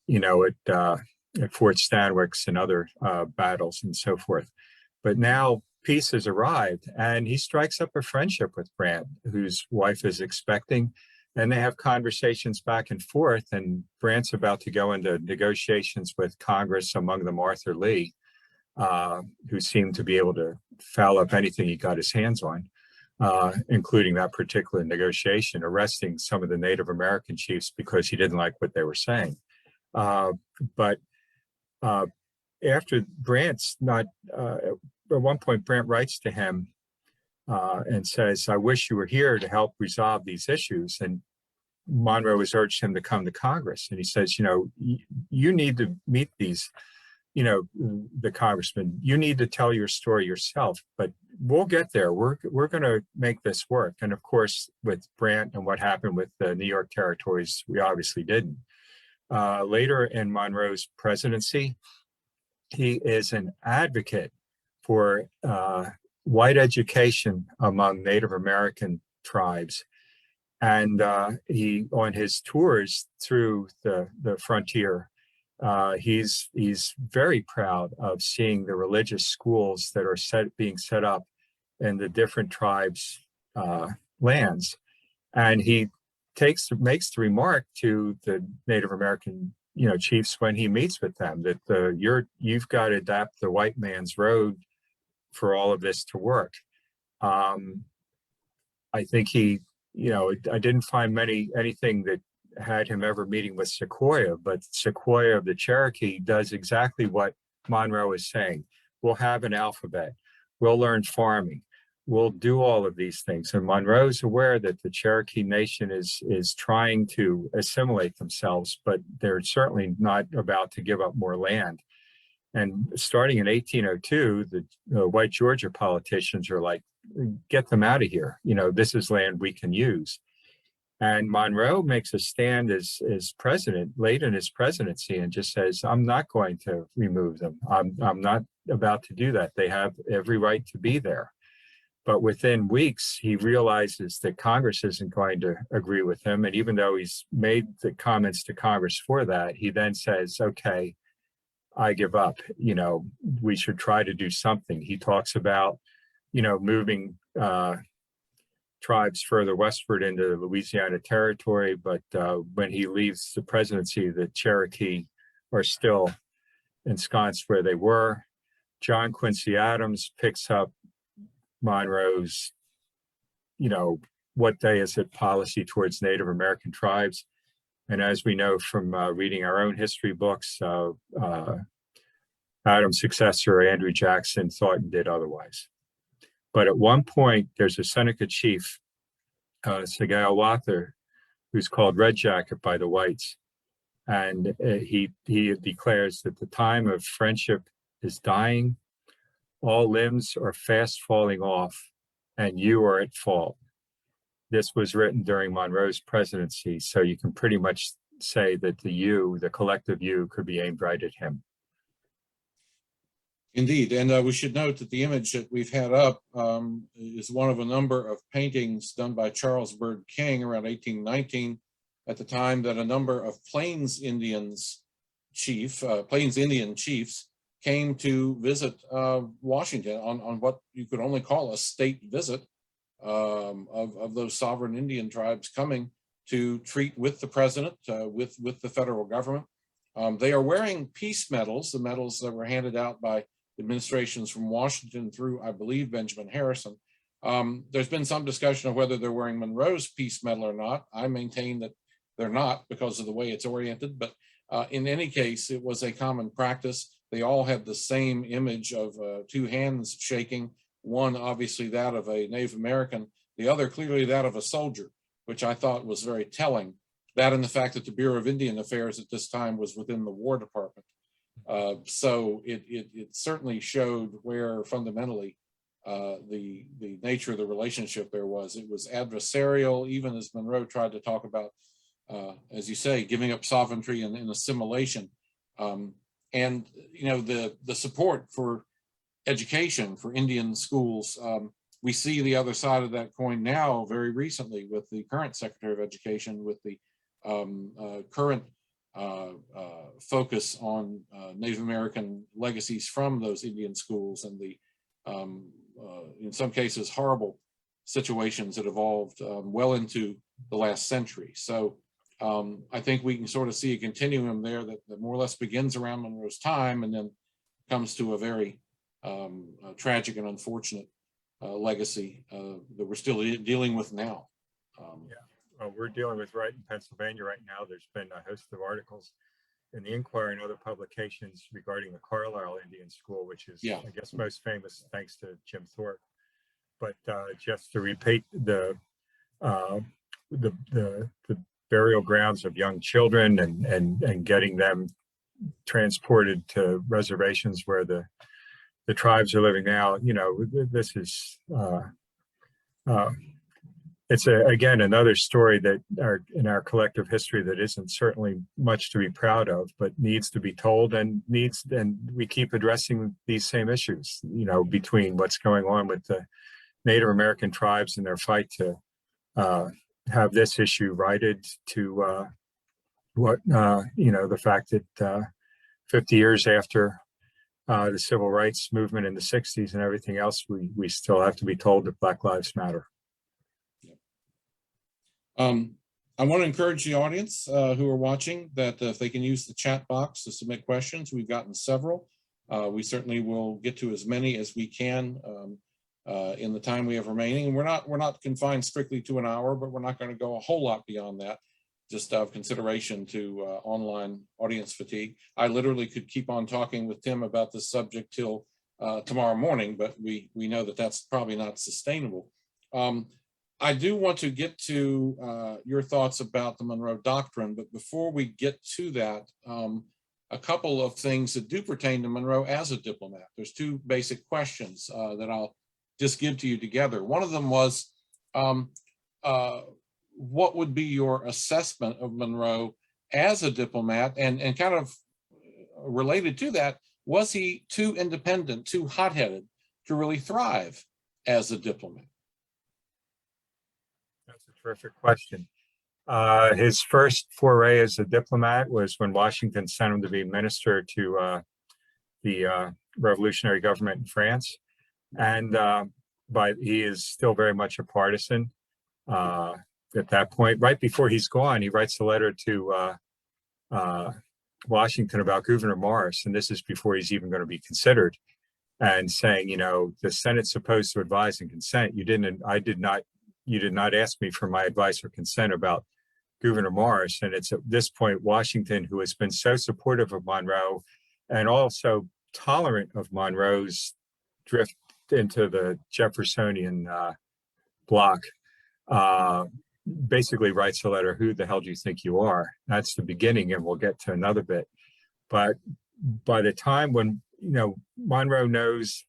at Fort Stanwix and other battles and so forth. But now peace has arrived, and he strikes up a friendship with Brant, whose wife is expecting, and they have conversations back and forth. And Brant's about to go into negotiations with Congress, among them Arthur Lee, who seemed to be able to foul up anything he got his hands on, including that particular negotiation, arresting some of the Native American chiefs because he didn't like what they were saying. But after Brandt's not, at one point, Brandt writes to him and says, I wish you were here to help resolve these issues. And Monroe has urged him to come to Congress. And he says, you need to meet these, the congressman. You need to tell your story yourself, but we'll get there. We're going to make this work. And of course, with Brandt and what happened with the New York territories, we obviously didn't. Later in Monroe's presidency, he is an advocate for white education among Native American tribes. And he, on his tours through the frontier, he's very proud of seeing the religious schools that are being set up in the different tribes' lands. And he makes the remark to the Native American chiefs when he meets with them that you've got to adapt the white man's road for all of this to work. I think he, I didn't find anything that had him ever meeting with Sequoyah, but Sequoyah of the Cherokee does exactly what Monroe is saying. We'll have an alphabet. We'll learn farming. We'll do all of these things. And Monroe's aware that the Cherokee Nation is trying to assimilate themselves, but they're certainly not about to give up more land. And starting in 1802, the white Georgia politicians are like, get them out of here. This is land we can use. And Monroe makes a stand as president late in his presidency and just says, I'm not going to remove them. I'm not about to do that. They have every right to be there. But within weeks, he realizes that Congress isn't going to agree with him. And even though he's made the comments to Congress for that, he then says, okay, I give up. We should try to do something. He talks about, moving tribes further westward into the Louisiana Territory. But when he leaves the presidency, the Cherokee are still ensconced where they were. John Quincy Adams picks up Monroe's, what day is it policy towards Native American tribes. And as we know from reading our own history books, Adams' successor, Andrew Jackson, thought and did otherwise. But at one point, there's a Seneca chief, Sagayawatha, who's called Red Jacket by the whites. And he declares that the time of friendship is dying. All limbs are fast falling off, and you are at fault. This was written during Monroe's presidency, so you can pretty much say that the collective you, could be aimed right at him. Indeed, and we should note that the image that we've had up is one of a number of paintings done by Charles Byrd King around 1819, at the time that a number of Plains Indian chiefs came to visit Washington on what you could only call a state visit of those sovereign Indian tribes coming to treat with the president, with the federal government. They are wearing peace medals, the medals that were handed out by administrations from Washington through, I believe, Benjamin Harrison. There's been some discussion of whether they're wearing Monroe's peace medal or not. I maintain that they're not because of the way it's oriented, but in any case, it was a common practice. They all had the same image of two hands shaking, one obviously that of a Native American, the other clearly that of a soldier, which I thought was very telling. That and the fact that the Bureau of Indian Affairs at this time was within the War Department. So it certainly showed where fundamentally the nature of the relationship there was. It was adversarial, even as Monroe tried to talk about, as you say, giving up sovereignty and assimilation. And the support for education, for Indian schools, we see the other side of that coin now very recently with the current Secretary of Education, with the current focus on Native American legacies from those Indian schools and the, in some cases, horrible situations that evolved well into the last century. So I think we can sort of see a continuum there that more or less begins around Monroe's time and then comes to a very tragic and unfortunate legacy that we're still dealing with now. Yeah, well, we're dealing with right in Pennsylvania right now. There's been a host of articles in the Inquirer and other publications regarding the Carlisle Indian School, which is, Yeah. I guess, most famous thanks to Jim Thorpe. But just to repeat the burial grounds of young children and getting them transported to reservations where the tribes are living now, this is it's again another story that in our collective history that isn't certainly much to be proud of, but needs to be told, and we keep addressing these same issues, between what's going on with the Native American tribes and their fight to have this issue righted, to the fact that 50 years after the civil rights movement in the 60s and everything else, we still have to be told that Black Lives Matter. I want to encourage the audience who are watching that if they can use the chat box to submit questions. We've gotten several. We certainly will get to as many as we can in the time we have remaining. And we're not confined strictly to an hour, but we're not going to go a whole lot beyond that, just out of consideration to online audience fatigue. I literally could keep on talking with Tim about this subject till tomorrow morning, but we know that that's probably not sustainable. I do want to get to your thoughts about the Monroe Doctrine, but before we get to that, a couple of things that do pertain to Monroe as a diplomat. There's two basic questions that I'll just give to you together. One of them was, what would be your assessment of Monroe as a diplomat? And kind of related to that, was he too independent, too hot-headed to really thrive as a diplomat? That's a terrific question. His first foray as a diplomat was when Washington sent him to be minister to the revolutionary government in France. And but he is still very much a partisan at that point. Right before he's gone, he writes a letter to Washington about Gouverneur Morris, and this is before he's even going to be considered, and saying, the Senate's supposed to advise and consent. You did not ask me for my advice or consent about Gouverneur Morris. And it's at this point, Washington, who has been so supportive of Monroe and also tolerant of Monroe's drift into the Jeffersonian bloc, basically writes a letter, who the hell do you think you are? That's the beginning, and we'll get to another bit. But by the time when, Monroe knows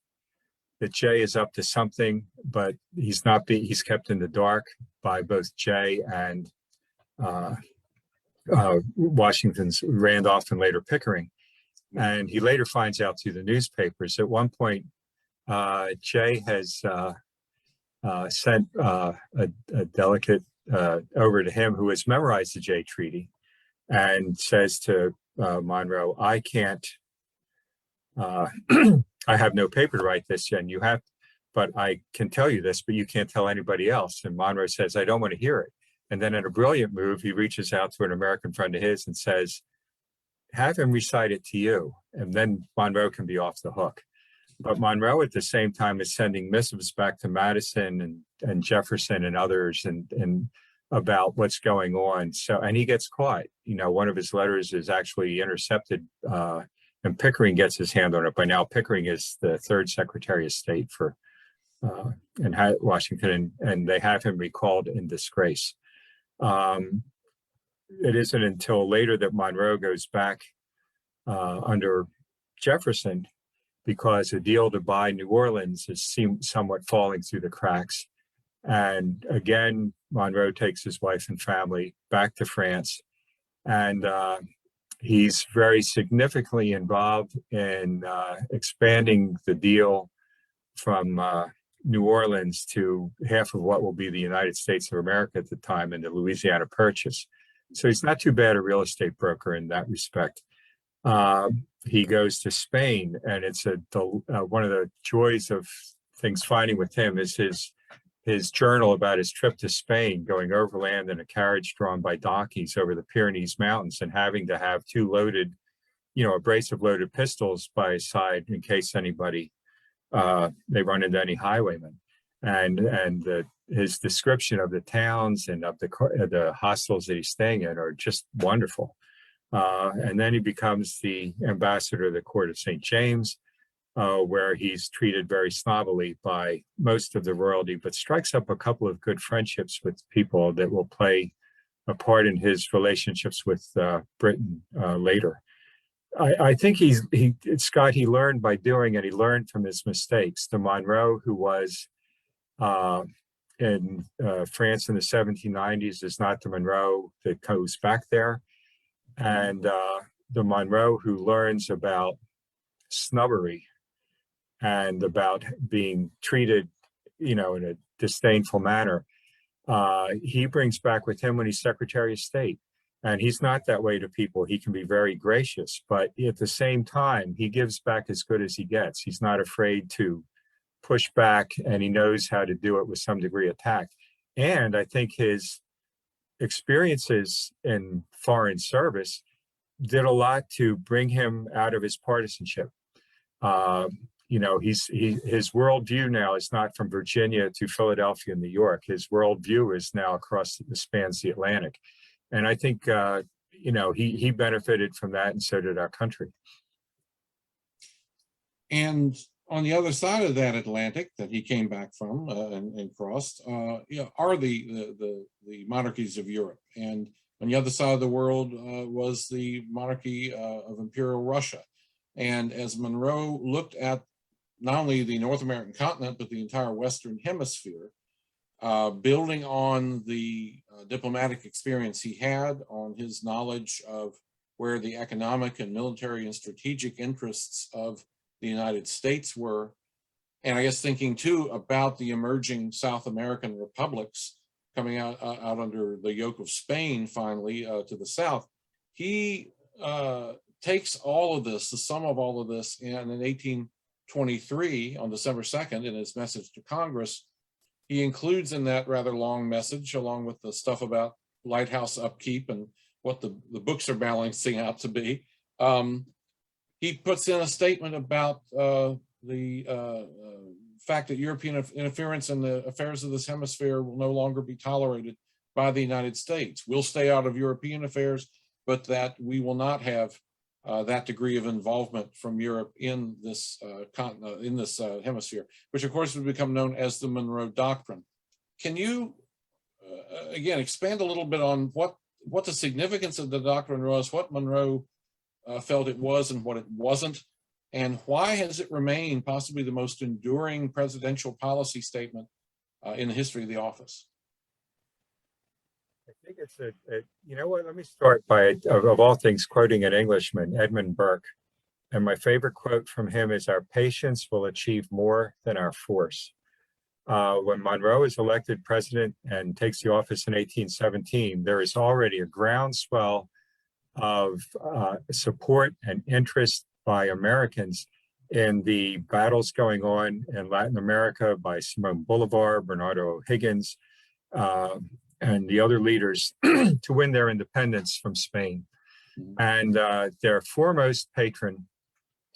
that Jay is up to something, but he's kept in the dark by both Jay and Washington's Randolph and later Pickering. And he later finds out through the newspapers. At one point, Jay has sent a delegate over to him who has memorized the Jay Treaty and says to Monroe, I can't, I have no paper to write this, and you have, but I can tell you this, but you can't tell anybody else. And Monroe says, I don't want to hear it. And then in a brilliant move, he reaches out to an American friend of his and says, have him recite it to you. And then Monroe can be off the hook. But Monroe at the same time is sending missives back to Madison and Jefferson and others and about what's going on. So, and he gets caught. One of his letters is actually intercepted, and Pickering gets his hand on it. By now, Pickering is the third Secretary of State for in Washington, and they have him recalled in disgrace. It isn't until later that Monroe goes back under Jefferson, because a deal to buy New Orleans is somewhat falling through the cracks. And again, Monroe takes his wife and family back to France, and he's very significantly involved in expanding the deal from New Orleans to half of what will be the United States of America at the time in the Louisiana Purchase. So he's not too bad a real estate broker in that respect. He goes to Spain, and it's one of the joys of things finding with him is his journal about his trip to Spain, going overland in a carriage drawn by donkeys over the Pyrenees Mountains and having to have two loaded, a brace of loaded pistols by his side in case anybody, they run into any highwaymen. And his description of the towns and of the hostels that he's staying in are just wonderful. And then he becomes the ambassador to the court of St. James, where he's treated very snobbily by most of the royalty, but strikes up a couple of good friendships with people that will play a part in his relationships with Britain later. I think Scott, he learned by doing it. He learned from his mistakes. The Monroe who was in France in the 1790s is not the Monroe that goes back there. And the Monroe who learns about snubbery and about being treated, in a disdainful manner, he brings back with him when he's Secretary of State. And he's not that way to people. He can be very gracious, but at the same time, he gives back as good as he gets. He's not afraid to push back, and he knows how to do it with some degree of tact. And I think his experiences in foreign service did a lot to bring him out of his partisanship. His worldview now is not from Virginia to Philadelphia and New York. His worldview is now spans the Atlantic. And I think, he benefited from that, and so did our country. And on the other side of that Atlantic that he came back from and crossed, are the monarchies of Europe. And on the other side of the world was the monarchy of Imperial Russia. And as Monroe looked at not only the North American continent, but the entire Western Hemisphere, building on the diplomatic experience he had, on his knowledge of where the economic and military and strategic interests of the United States were, and I guess thinking too about the emerging South American republics coming out under the yoke of Spain finally to the south, he takes all of this, the sum of all of this, and in 1823, on December 2nd, in his message to Congress, he includes in that rather long message, along with the stuff about lighthouse upkeep and what the books are balancing out to be, he puts in a statement about the fact that European interference in the affairs of this hemisphere will no longer be tolerated by the United States. We'll stay out of European affairs, but that we will not have that degree of involvement from Europe in this continent, in this hemisphere, which of course would become known as the Monroe Doctrine. Can you, again, expand a little bit on what the significance of the doctrine was, what Monroe felt it was and what it wasn't, and why has it remained possibly the most enduring presidential policy statement in the history of the office? I think it's let me start by, of all things, quoting an Englishman, Edmund Burke. And my favorite quote from him is, "Our patience will achieve more than our force." When Monroe is elected president and takes the office in 1817, there is already a groundswell of support and interest by Americans in the battles going on in Latin America by Simon Bolivar, Bernardo O'Higgins, and the other leaders to win their independence from Spain. And their foremost patron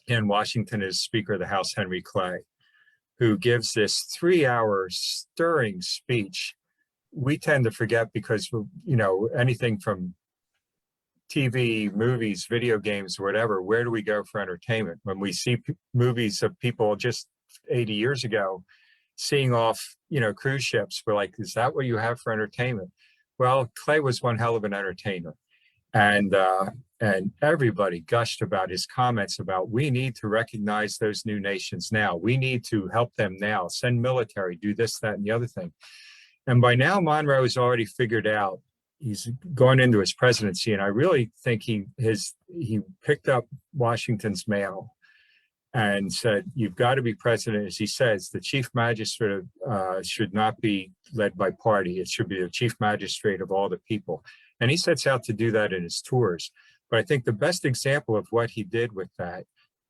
in Washington is Speaker of the House, Henry Clay, who gives this 3-hour stirring speech. We tend to forget because, anything from TV, movies, video games, whatever, where do we go for entertainment? When we see movies of people just 80 years ago seeing off, cruise ships, we're like, is that what you have for entertainment? Well, Clay was one hell of an entertainer. And everybody gushed about his comments about, we need to recognize those new nations now. We need to help them now, send military, do this, that, and the other thing. And by now, Monroe has already figured out, he's gone into his presidency, and I really think he picked up Washington's mail and said, you've got to be president. As he says, the chief magistrate should not be led by party. It should be the chief magistrate of all the people. And he sets out to do that in his tours. But I think the best example of what he did with that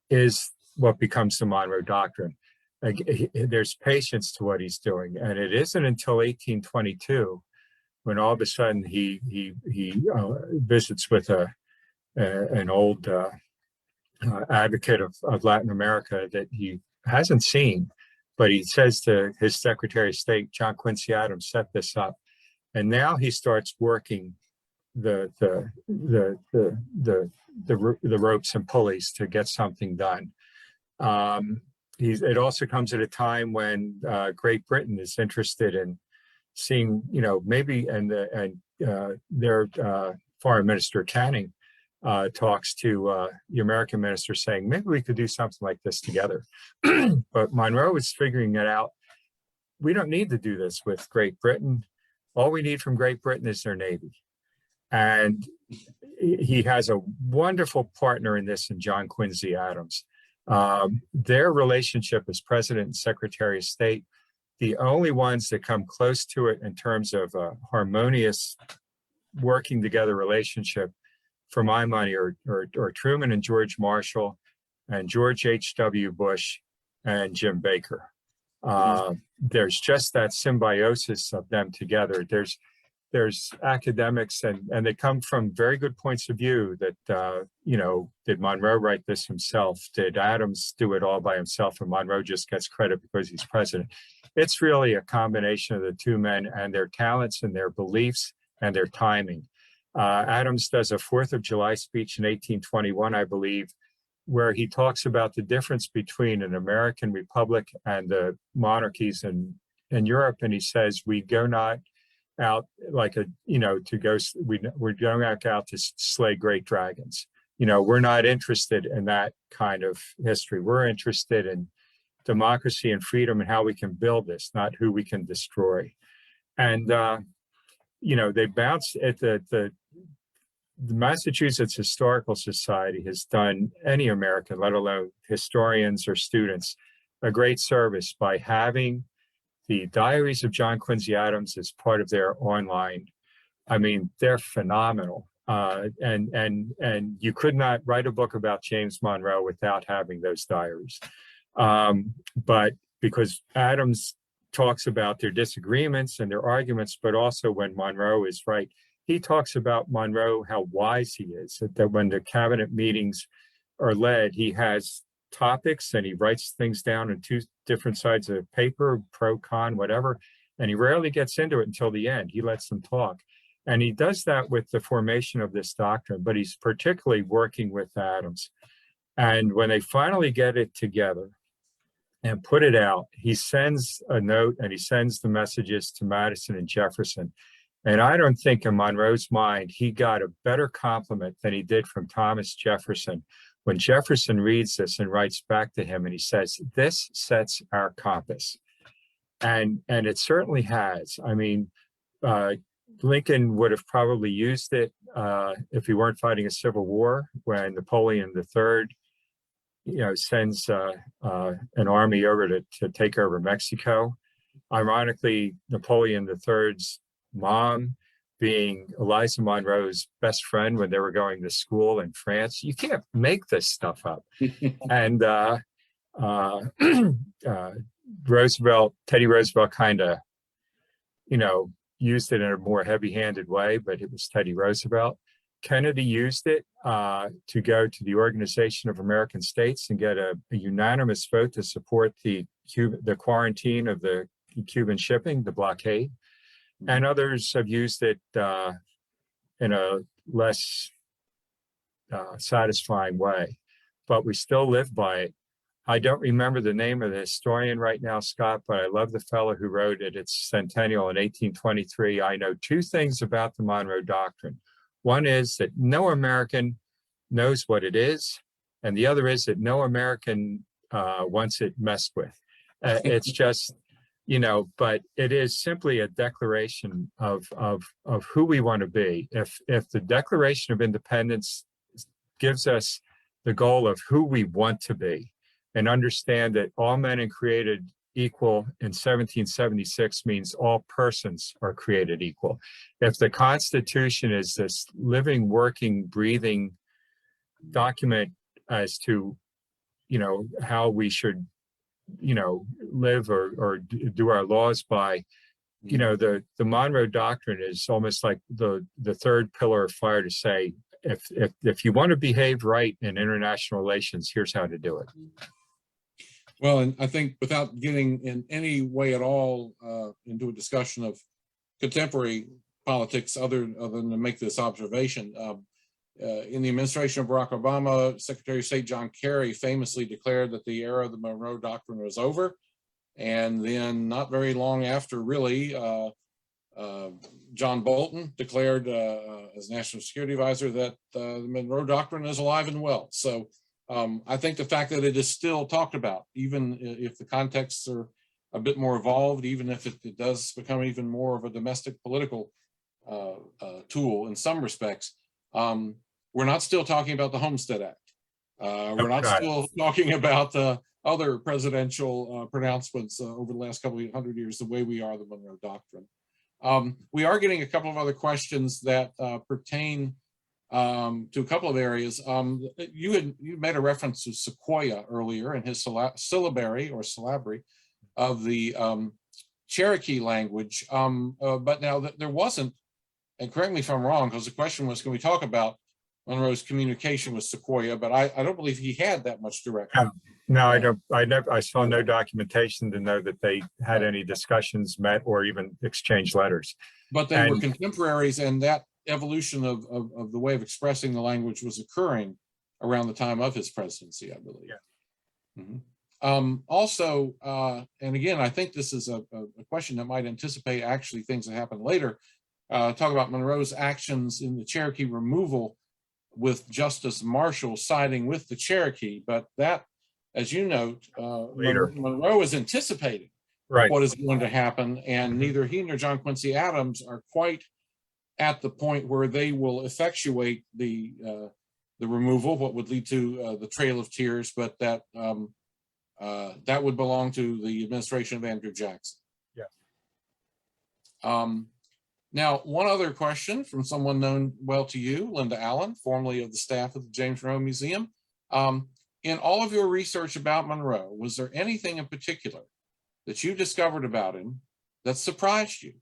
is what becomes the Monroe Doctrine. There's patience to what he's doing. And it isn't until 1822 when all of a sudden he visits with an old advocate of Latin America that he hasn't seen, but he says to his Secretary of State, John Quincy Adams, set this up. And now he starts working ropes and pulleys to get something done. It also comes at a time when Great Britain is interested in seeing, maybe, and their Foreign Minister Canning talks to the American minister saying, maybe we could do something like this together. But Monroe is figuring it out. We don't need to do this with Great Britain. All we need from Great Britain is their Navy. And he has a wonderful partner in this in John Quincy Adams. Their relationship as President and Secretary of State, the only ones that come close to it in terms of a harmonious working together relationship, for my money, are Truman and George Marshall and George H.W. Bush and Jim Baker. There's just that symbiosis of them together. There's academics and they come from very good points of view that, did Monroe write this himself? Did Adams do it all by himself and Monroe just gets credit because he's president? It's really a combination of the two men and their talents and their beliefs and their timing. Adams does a 4th of July speech in 1821, I believe, where he talks about the difference between an American republic and the monarchies in Europe. And he says, we go not out like we're going out to slay great dragons. We're not interested in that kind of history. We're interested in democracy and freedom and how we can build this, not who we can destroy. And, they bounce at the Massachusetts Historical Society has done any American, let alone historians or students, a great service by having the Diaries of John Quincy Adams as part of their online. I mean, they're phenomenal. And you could not write a book about James Monroe without having those diaries. But because Adams talks about their disagreements and their arguments, but also when Monroe is right, he talks about Monroe, how wise he is, that when the cabinet meetings are led, he has topics and he writes things down on 2 different sides of paper, pro, con, whatever, and he rarely gets into it until the end. He lets them talk. And he does that with the formation of this doctrine, but he's particularly working with Adams. And when they finally get it together and put it out, he sends a note and he sends the messages to Madison and Jefferson. And I don't think in Monroe's mind, he got a better compliment than he did from Thomas Jefferson. When Jefferson reads this and writes back to him and he says, this sets our compass. And it certainly has. I mean, Lincoln would have probably used it if he weren't fighting a civil war when Napoleon III, sends an army over to take over Mexico. Ironically, Napoleon III's mom being Eliza Monroe's best friend when they were going to school in France. You can't make this stuff up. And Teddy Roosevelt kind of, used it in a more heavy-handed way, but it was Teddy Roosevelt. Kennedy used it to go to the Organization of American States and get a unanimous vote to support the quarantine of the Cuban shipping, the blockade. And others have used it in a less satisfying way, but we still live by it. I don't remember the name of the historian right now, Scott, but I love the fellow who wrote it. It's centennial in 1823. I know 2 things about the Monroe Doctrine. One is that no American knows what it is, and the other is that no American wants it messed with. It's just, but it is simply a declaration of who we want to be. If the Declaration of Independence gives us the goal of who we want to be, and understand that all men are created equal in 1776 means all persons are created equal. If the Constitution is this living, working, breathing document as to, how we should, live or do our laws by, the Monroe Doctrine is almost like the 3rd pillar of fire to say, if you want to behave right in international relations, here's how to do it. Well, and I think without getting in any way at all into a discussion of contemporary politics other than to make this observation. In the administration of Barack Obama, Secretary of State John Kerry famously declared that the era of the Monroe Doctrine was over. And then not very long after, really, John Bolton declared as National Security Advisor that the Monroe Doctrine is alive and well. So I think the fact that it is still talked about, even if the contexts are a bit more evolved, even if it does become even more of a domestic political tool in some respects, we're not still talking about the Homestead Act. We're not still talking about other presidential pronouncements over the last couple of 100 years the way we are the Monroe Doctrine. We are getting a couple of other questions that pertain to a couple of areas. You made a reference to Sequoyah earlier in his syllabary of the Cherokee language, but now there wasn't, and correct me if I'm wrong, because the question was, can we talk about Monroe's communication with Sequoyah? But I don't believe he had that much direct. No, I don't. I saw no documentation to know that they had any discussions, met, or even exchanged letters. But they were contemporaries, and that evolution of the way of expressing the language was occurring around the time of his presidency, I believe. Yeah. Mm-hmm. Also, and again, I think this is a question that might anticipate actually things that happen later. Talk about Monroe's actions in the Cherokee removal, with Justice Marshall siding with the Cherokee, but that, as you note, Monroe is anticipating what is going to happen, and neither he nor John Quincy Adams are quite at the point where they will effectuate the removal, what would lead to the Trail of Tears, but that that would belong to the administration of Andrew Jackson. Yeah. Now, one other question from someone known well to you, Linda Allen, formerly of the staff of the James Monroe Museum. In all of your research about Monroe, was there anything in particular that you discovered about him that surprised you?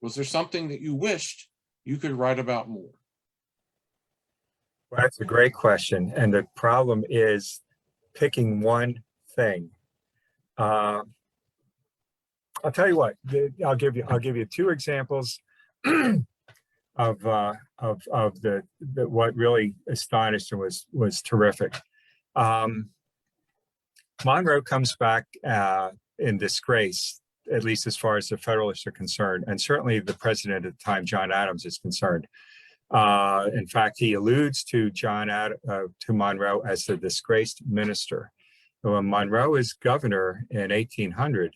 Was there something that you wished you could write about more? Well, that's a great question. And the problem is picking one thing. I'll tell you what, I'll give you two examples of the what really astonished and was terrific. Monroe comes back in disgrace, at least as far as the Federalists are concerned, and certainly the president at the time, John Adams, is concerned. In fact, he alludes to Monroe as the disgraced minister. When Monroe is governor in 1800,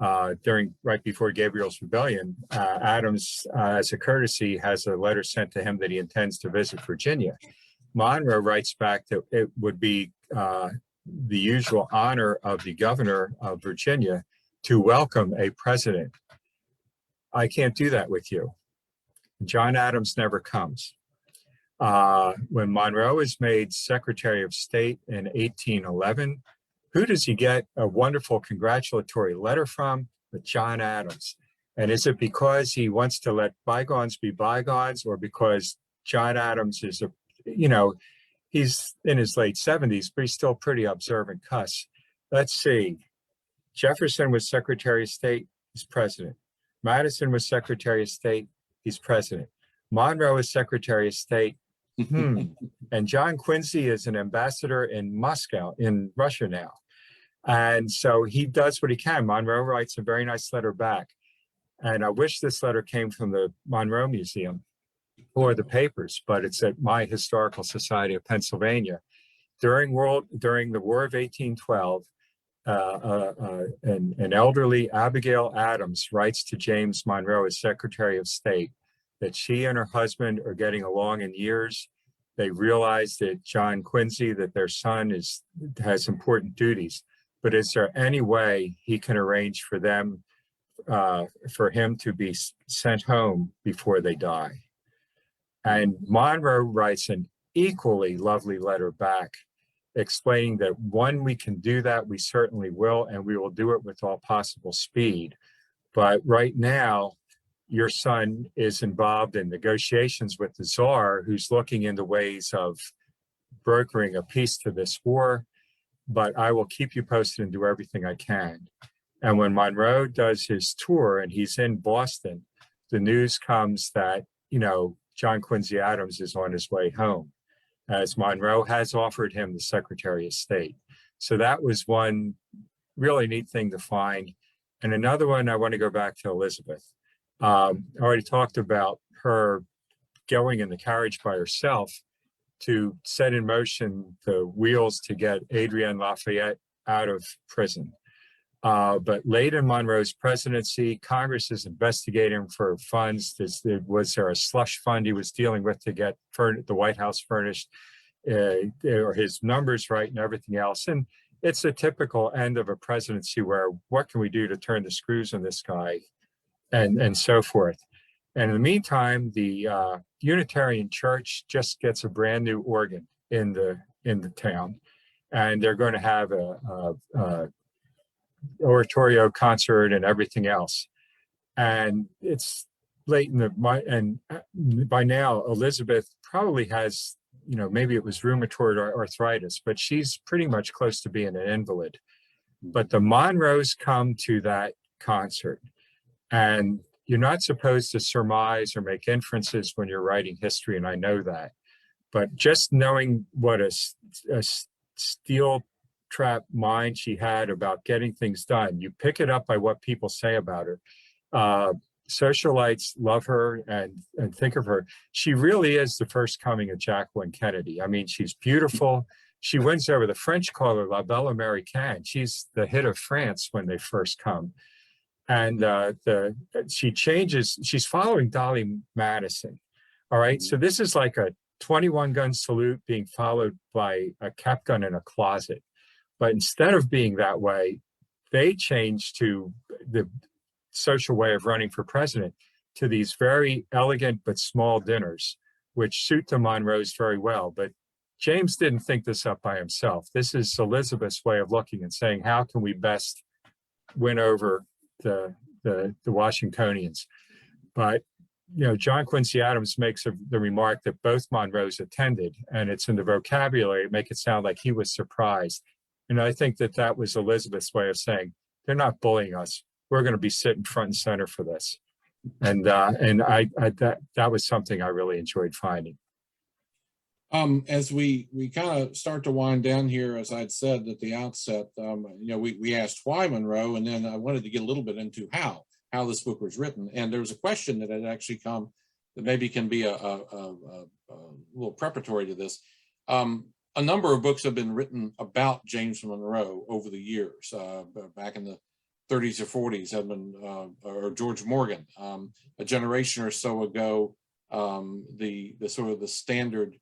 right before Gabriel's Rebellion, Adams, as a courtesy, has a letter sent to him that he intends to visit Virginia. Monroe writes back that it would be the usual honor of the governor of Virginia to welcome a president. I can't do that with you. John Adams never comes. When Monroe is made Secretary of State in 1811, who does he get a wonderful congratulatory letter from? But John Adams. And is it because he wants to let bygones be bygones, or because John Adams is he's in his late 70s, but he's still pretty observant cuss. Let's see. Jefferson was Secretary of State, he's president. Madison was Secretary of State, he's president. Monroe is Secretary of State. And John Quincy is an ambassador in Moscow, in Russia now. And so he does what he can. Monroe writes a very nice letter back. And I wish this letter came from the Monroe Museum or the papers, but it's at my Historical Society of Pennsylvania. During the War of 1812, an elderly Abigail Adams writes to James Monroe as Secretary of State that she and her husband are getting along in years. They realize that John Quincy, that their son has important duties, but is there any way he can arrange for them, for him to be sent home before they die? And Monroe writes an equally lovely letter back explaining that when we can do that, we certainly will, and we will do it with all possible speed. But right now, your son is involved in negotiations with the Tsar, who's looking into ways of brokering a peace to this war, but I will keep you posted and do everything I can. And when Monroe does his tour and he's in Boston, the news comes that, John Quincy Adams is on his way home, as Monroe has offered him the Secretary of State. So that was one really neat thing to find. And another one, I want to go back to Elizabeth. I already talked about her going in the carriage by herself to set in motion the wheels to get Adrienne Lafayette out of prison. But late in Monroe's presidency, Congress is investigating for funds. Was there a slush fund he was dealing with to get the White House furnished, or his numbers right and everything else? And it's a typical end of a presidency where what can we do to turn the screws on this guy, and so forth. And in the meantime, the Unitarian Church just gets a brand new organ in the town, and they're going to have a oratorio concert and everything else. And it's late in and by now Elizabeth probably has, maybe it was rheumatoid arthritis, but she's pretty much close to being an invalid. But the Monroes come to that concert, and you're not supposed to surmise or make inferences when you're writing history, and I know that. But just knowing what a steel trap mind she had about getting things done, you pick it up by what people say about her. Socialites love her and think of her. She really is the first coming of Jacqueline Kennedy. I mean, she's beautiful. She wins over the French, call her La Belle Americaine. She's the hit of France when they first come. And she's following Dolly Madison. All right. So this is like a 21 gun salute being followed by a cap gun in a closet. But instead of being that way, they changed to the social way of running for president, to these very elegant but small dinners, which suit the Monroes very well. But James didn't think this up by himself. This is Elizabeth's way of looking and saying, how can we best win over the Washingtonians? But John Quincy Adams makes the remark that both Monroes attended, and it's in the vocabulary to make it sound like he was surprised. And I think that was Elizabeth's way of saying, they're not bullying us. We're going to be sitting front and center for this. And that was something I really enjoyed finding. As we kind of start to wind down here, as I'd said at the outset, we asked why Monroe, and then I wanted to get a little bit into how this book was written. And there was a question that had actually come that maybe can be a little preparatory to this. A number of books have been written about James Monroe over the years. Back in the 30s or 40s, or George Morgan. A generation or so ago, the sort of the standard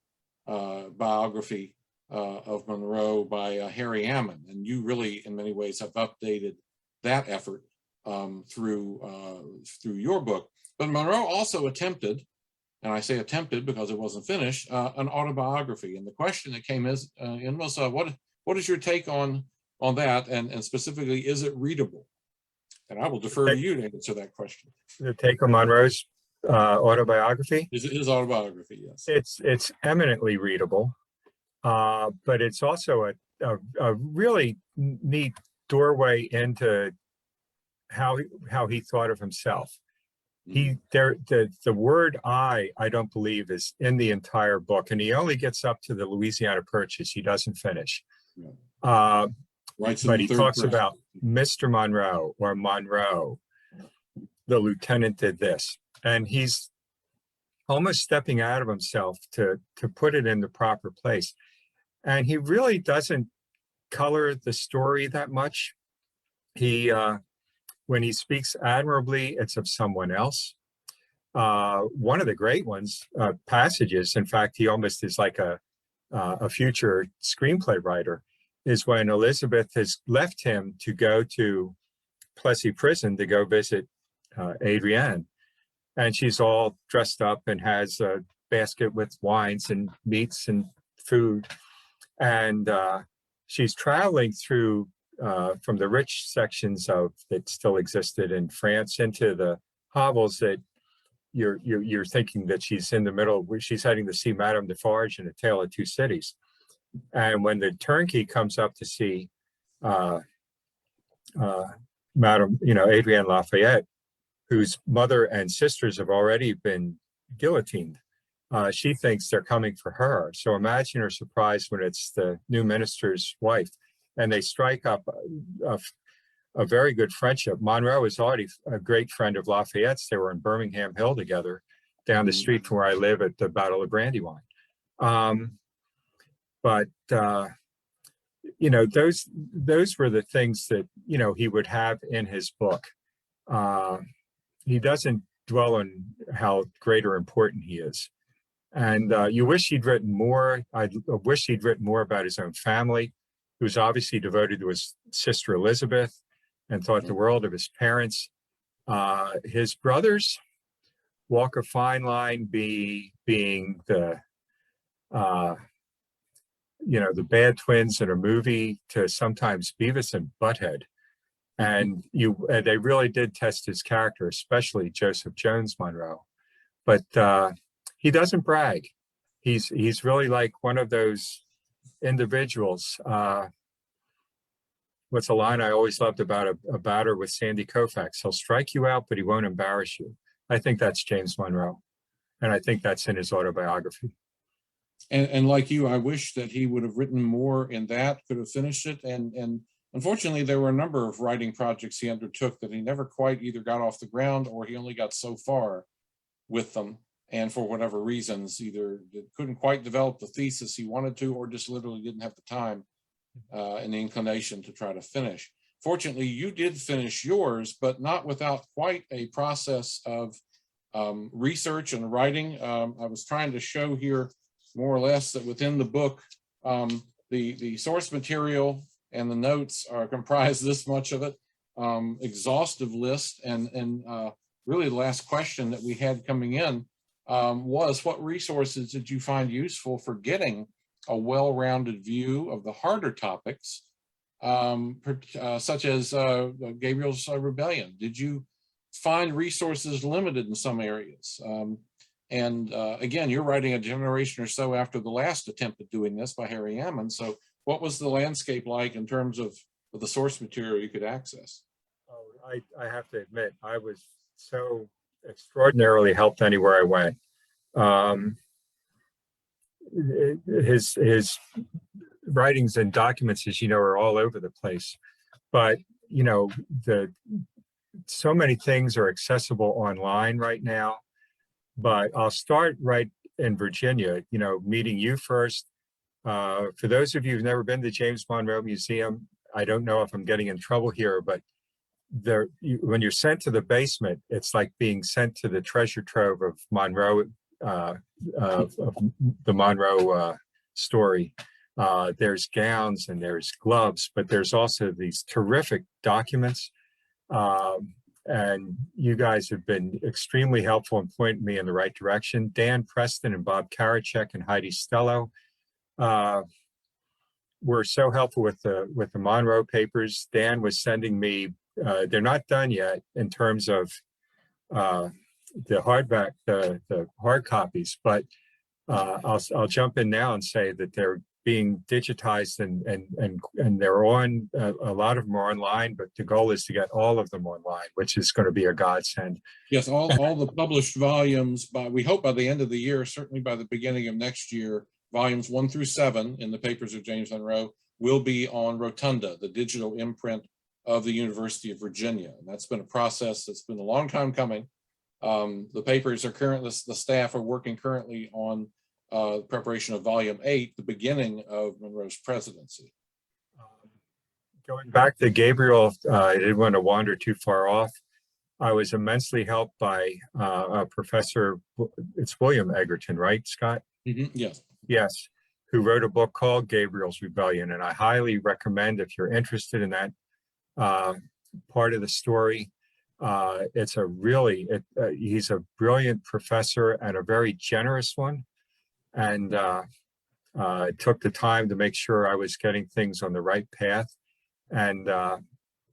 biography of Monroe by Harry Ammon, and you really, in many ways, have updated that effort through your book. But Monroe also attempted, and I say attempted because it wasn't finished, an autobiography. And the question that came was, what is your take on that, and specifically, is it readable? And I will defer to you to answer that question. The take on Monroe's autobiography? His autobiography, yes. It's eminently readable, but it's also a really neat doorway into how he thought of himself. The word I don't believe is in the entire book, and he only gets up to the Louisiana Purchase. He doesn't finish. Yeah. But he talks about Mr. Monroe or Monroe, the lieutenant did this. And he's almost stepping out of himself to put it in the proper place. And he really doesn't color the story that much. When he speaks admirably, it's of someone else. One of the great passages, in fact, he almost is like a future screenplay writer, is when Elizabeth has left him to go to Plessy Prison to go visit Adrienne. And she's all dressed up and has a basket with wines and meats and food. And she's traveling through from the rich sections that still existed in France into the hovels that you're thinking that she's in the middle, where she's heading to see Madame Defarge in A Tale of Two Cities. And when the turnkey comes up to see Madame, Adrienne Lafayette, whose mother and sisters have already been guillotined. She thinks they're coming for her. So imagine her surprise when it's the new minister's wife, and they strike up a very good friendship. Monroe is already a great friend of Lafayette's. They were in Birmingham Hill together, down the street from where I live at the Battle of Brandywine. You know, those were the things that, you know, he would have in his book. He doesn't dwell on how great or important he is. And you wish he'd written more. I wish he'd written more about his own family. He was obviously devoted to his sister Elizabeth and thought the world of his parents. His brothers walk a fine line being the, you know, the bad twins in a movie to sometimes Beavis and Butthead. And they really did test his character, especially Joseph Jones Monroe. But he doesn't brag. He's really like one of those individuals. What's a line I always loved about a batter with Sandy Koufax? He'll strike you out, but he won't embarrass you. I think that's James Monroe. And I think that's in his autobiography. And like you, I wish that he would have written more in that, could have finished it. And unfortunately, there were a number of writing projects he undertook that he never quite either got off the ground or he only got so far with them. And for whatever reasons, either couldn't quite develop the thesis he wanted to, or just literally didn't have the time and the inclination to try to finish. Fortunately, you did finish yours, but not without quite a process of research and writing. I was trying to show here more or less that within the book, the source material and the notes are comprise this much of it, exhaustive list. And really the last question that we had coming in was, what resources did you find useful for getting a well-rounded view of the harder topics, such as Gabriel's rebellion? Did you find resources limited in some areas? Again, you're writing a generation or so after the last attempt at doing this by Harry Ammon. So what was the landscape like in terms of the source material you could access? Oh, I have to admit, I was so extraordinarily helped anywhere I went. His writings and documents, as you know, are all over the place. But, you know, so many things are accessible online right now. But I'll start right in Virginia, you know, meeting you first. For those of you who've never been to James Monroe Museum, I don't know if I'm getting in trouble here, but when you're sent to the basement, it's like being sent to the treasure trove of Monroe, of the Monroe story. There's gowns and there's gloves, but there's also these terrific documents. And you guys have been extremely helpful in pointing me in the right direction. Dan Preston and Bob Karachek and Heidi Stello were so helpful with the Monroe papers. Dan was sending me, they're not done yet in terms of the hardback, the hard copies, but I'll jump in now and say that they're being digitized and they're on, a lot of them are online, but the goal is to get all of them online, which is going to be a godsend. Yes, all the published volumes, we hope by the end of the year, certainly by the beginning of next year, volumes 1 through 7 in the papers of James Monroe will be on Rotunda, the digital imprint of the University of Virginia. And that's been a process that's been a long time coming. The papers are currently, the staff are working currently on preparation of volume 8, the beginning of Monroe's presidency. Going back to Gabriel, I didn't want to wander too far off. I was immensely helped by a professor, it's William Egerton, right, Scott? Mm-hmm. Yes. Yes, who wrote a book called Gabriel's Rebellion. And I highly recommend, if you're interested in that part of the story, it's a really, he's a brilliant professor and a very generous one. And took the time to make sure I was getting things on the right path. And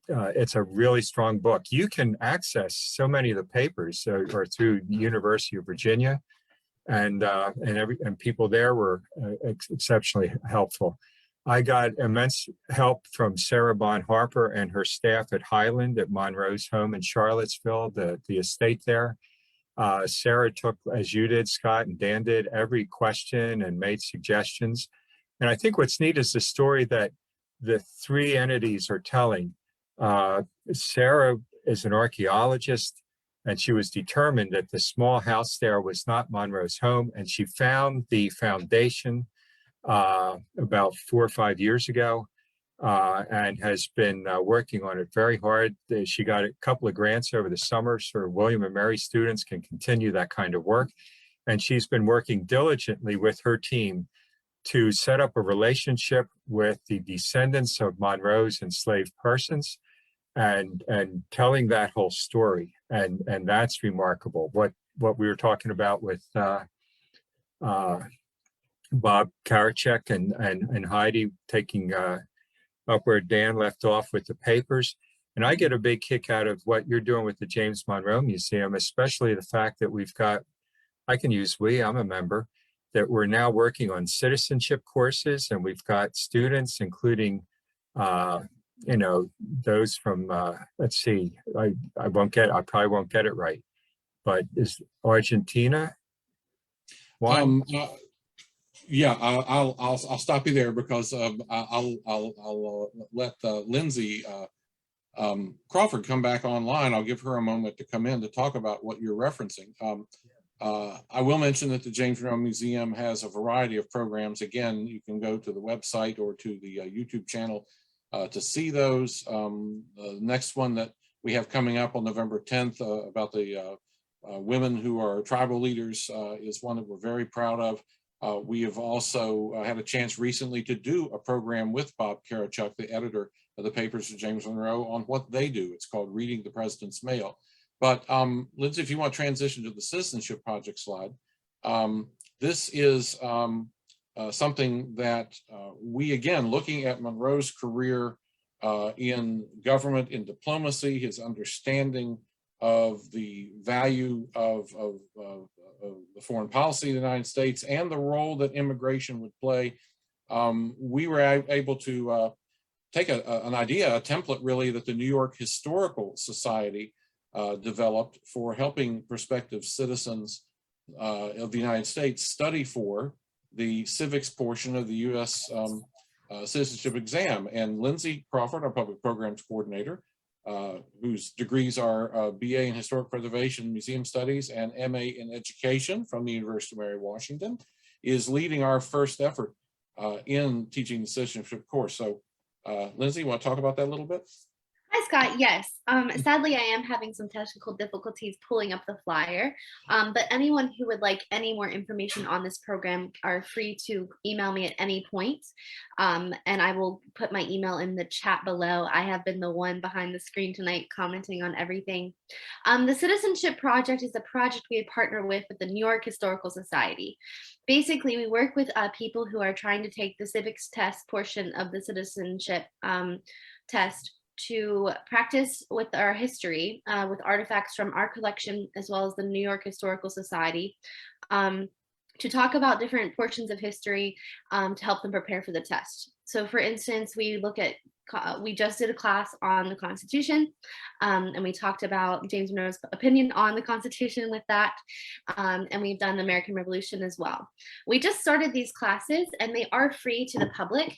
it's a really strong book. You can access so many of the papers or through the University of Virginia, and people there were exceptionally helpful. I got immense help from Sarah Bon Harper and her staff at Highland at Monroe's home in Charlottesville, the estate there. Sarah took, as you did, Scott, and Dan did, every question and made suggestions. And I think what's neat is the story that the three entities are telling. Sarah is an archaeologist, and she was determined that the small house there was not Monroe's home. And she found the foundation about 4 or 5 years ago, and has been working on it very hard. She got a couple of grants over the summer so William and Mary students can continue that kind of work. And she's been working diligently with her team to set up a relationship with the descendants of Monroe's enslaved persons and telling that whole story. And that's remarkable. What we were talking about with Bob Karachek and Heidi taking up where Dan left off with the papers. And I get a big kick out of what you're doing with the James Monroe Museum, especially the fact that we've got, I can use we, I'm a member, that we're now working on citizenship courses, and we've got students, including, those from, let's see, I probably won't get it right, but is Argentina one? Yeah, I'll stop you there because I'll let Lindsay Crawford come back online. I'll give her a moment to come in to talk about what you're referencing. I will mention that the James Monroe Museum has a variety of programs. Again, you can go to the website or to the YouTube channel to see those. The next one that we have coming up on November 10th about the women who are tribal leaders is one that we're very proud of. We have also had a chance recently to do a program with Bob Karachuk, the editor of the papers of James Monroe, on what they do. It's called Reading the President's Mail. But Lindsay, if you want to transition to the citizenship project slide, this is something that we, again, looking at Monroe's career in government, in diplomacy, his understanding of the value of the foreign policy of the United States and the role that immigration would play, we were able to take an idea, a template really, that the New York Historical Society developed for helping prospective citizens of the United States study for the civics portion of the U.S. Citizenship exam. And Lindsay Crawford, our public programs coordinator, whose degrees are BA in Historic Preservation Museum Studies and MA in Education from the University of Mary Washington, is leading our first effort in teaching the citizenship course. So Lindsay, you want to talk about that a little bit? Hi, Scott. Yes. Sadly, I am having some technical difficulties pulling up the flyer, but anyone who would like any more information on this program are free to email me at any point, and I will put my email in the chat below. I have been the one behind the screen tonight commenting on everything. The Citizenship Project is a project we partner with the New York Historical Society. Basically, we work with people who are trying to take the civics test portion of the citizenship test to practice with our history, with artifacts from our collection, as well as the New York Historical Society, to talk about different portions of history to help them prepare for the test. So for instance, we just did a class on the Constitution, and we talked about James Monroe's opinion on the Constitution with that, and we've done the American Revolution as well. We just started these classes, and they are free to the public.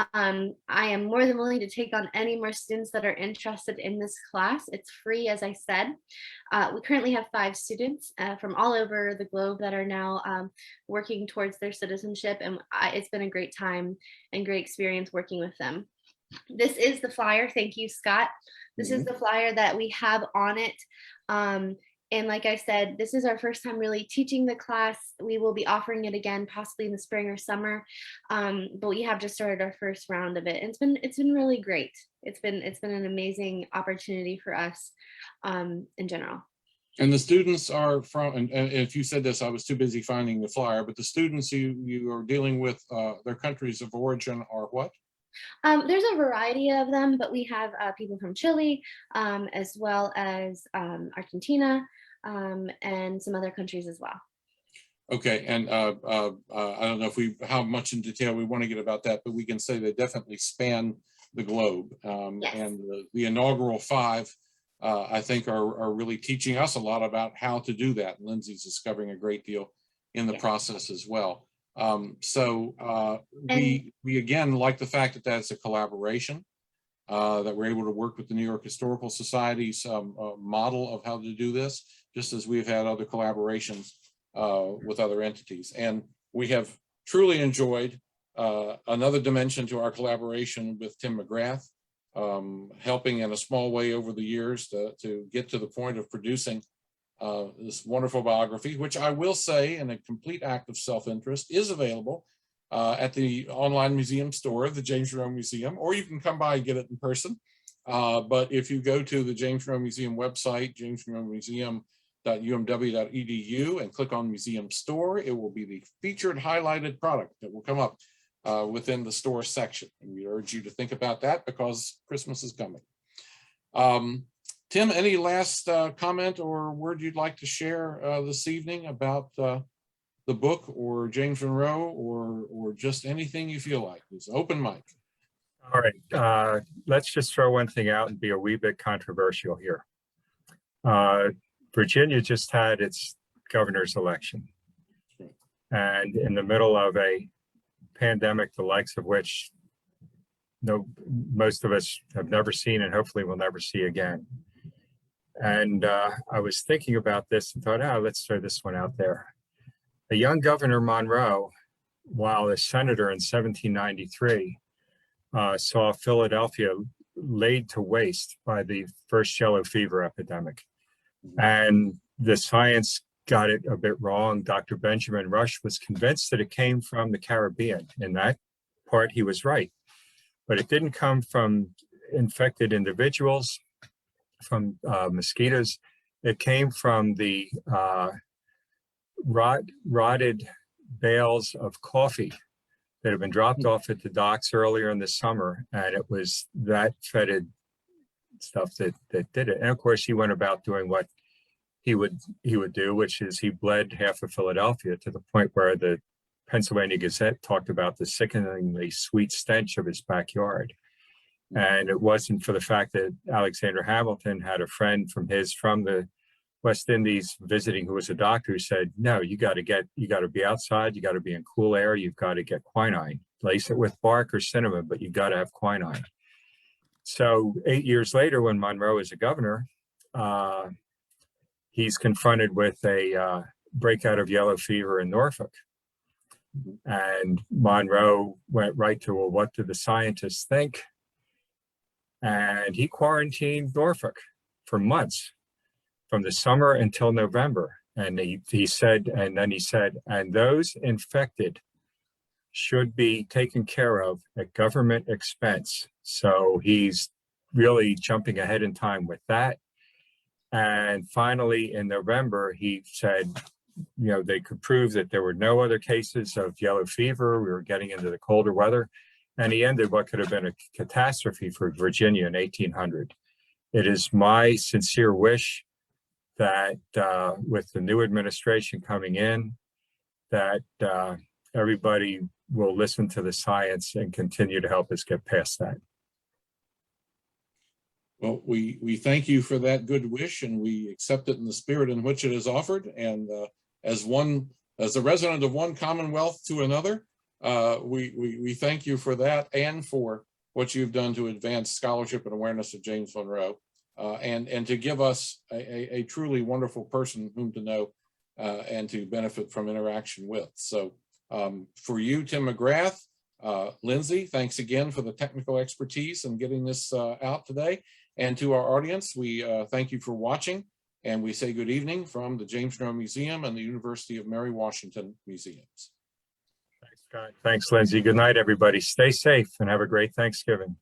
I am more than willing to take on any more students that are interested in this class. It's free, as I said. We currently have 5 students from all over the globe that are now working towards their citizenship, and it's been a great time and great experience working with them. This is the flyer. Thank you, Scott. This is the flyer that we have on it. And like I said, this is our first time really teaching the class. We will be offering it again, possibly in the spring or summer. But we have just started our first round of it. And it's been really great. It's been an amazing opportunity for us in general. And the students are from, and if you said this, I was too busy finding the flyer, but the students you are dealing with, their countries of origin are what? There's a variety of them, but we have people from Chile, as well as Argentina, and some other countries as well. Okay, and I don't know how much in detail we want to get about that, but we can say they definitely span the globe. Yes. And the inaugural 5, I think, are really teaching us a lot about how to do that. Lindsay's discovering a great deal in the process as well. We again like the fact that that's a collaboration, that we're able to work with the New York Historical Society's model of how to do this, just as we've had other collaborations with other entities. And we have truly enjoyed another dimension to our collaboration with Tim McGrath, helping in a small way over the years to get to the point of producing this wonderful biography, which I will say, in a complete act of self-interest, is available at the online museum store of the James Monroe Museum, or you can come by and get it in person. But if you go to the James Monroe Museum website, jamesmonroemuseum.umw.edu, and click on Museum Store, it will be the featured highlighted product that will come up within the store section. And we urge you to think about that because Christmas is coming. Tim, any last comment or word you'd like to share this evening about the book or James Monroe, or just anything you feel like? It's open mic. All right, let's just throw one thing out and be a wee bit controversial here. Virginia just had its governor's election, and in the middle of a pandemic, the likes of which most of us have never seen and hopefully will never see again. And I was thinking about this and thought, let's throw this one out there. A young Governor Monroe, while a senator in 1793, saw Philadelphia laid to waste by the first yellow fever epidemic. And the science got it a bit wrong. Dr. Benjamin Rush was convinced that it came from the Caribbean. In that part, he was right. But it didn't come from infected individuals, from mosquitoes. It came from the rotted bales of coffee that had been dropped off at the docks earlier in the summer, and it was that fetid stuff that did it. And of course, he went about doing what he would do, which is he bled half of Philadelphia to the point where the Pennsylvania Gazette talked about the sickeningly sweet stench of his backyard. And it wasn't for the fact that Alexander Hamilton had a friend from the West Indies visiting who was a doctor who said, no, you got to be outside, you got to be in cool air, you've got to get quinine, lace it with bark or cinnamon, but you've got to have quinine. So 8 years later, when Monroe is a governor, he's confronted with a breakout of yellow fever in Norfolk. And Monroe went right to, well, what do the scientists think? And he quarantined Norfolk for months, from the summer until November. And he said, and those infected should be taken care of at government expense. So he's really jumping ahead in time with that. And finally, in November, he said, they could prove that there were no other cases of yellow fever. We were getting into the colder weather. And he ended what could have been a catastrophe for Virginia in 1800. It is my sincere wish that with the new administration coming in, that everybody will listen to the science and continue to help us get past that. Well, we thank you for that good wish, and we accept it in the spirit in which it is offered. And as a resident of one commonwealth to another, we thank you for that and for what you've done to advance scholarship and awareness of James Monroe, and to give us a truly wonderful person whom to know and to benefit from interaction with. So for you, Tim McGrath, Lindsay, thanks again for the technical expertise in getting this out today. And to our audience, we thank you for watching, and we say good evening from the James Monroe Museum and the University of Mary Washington Museums. Thanks, Scott. Thanks, Lindsay. Good night, everybody. Stay safe and have a great Thanksgiving.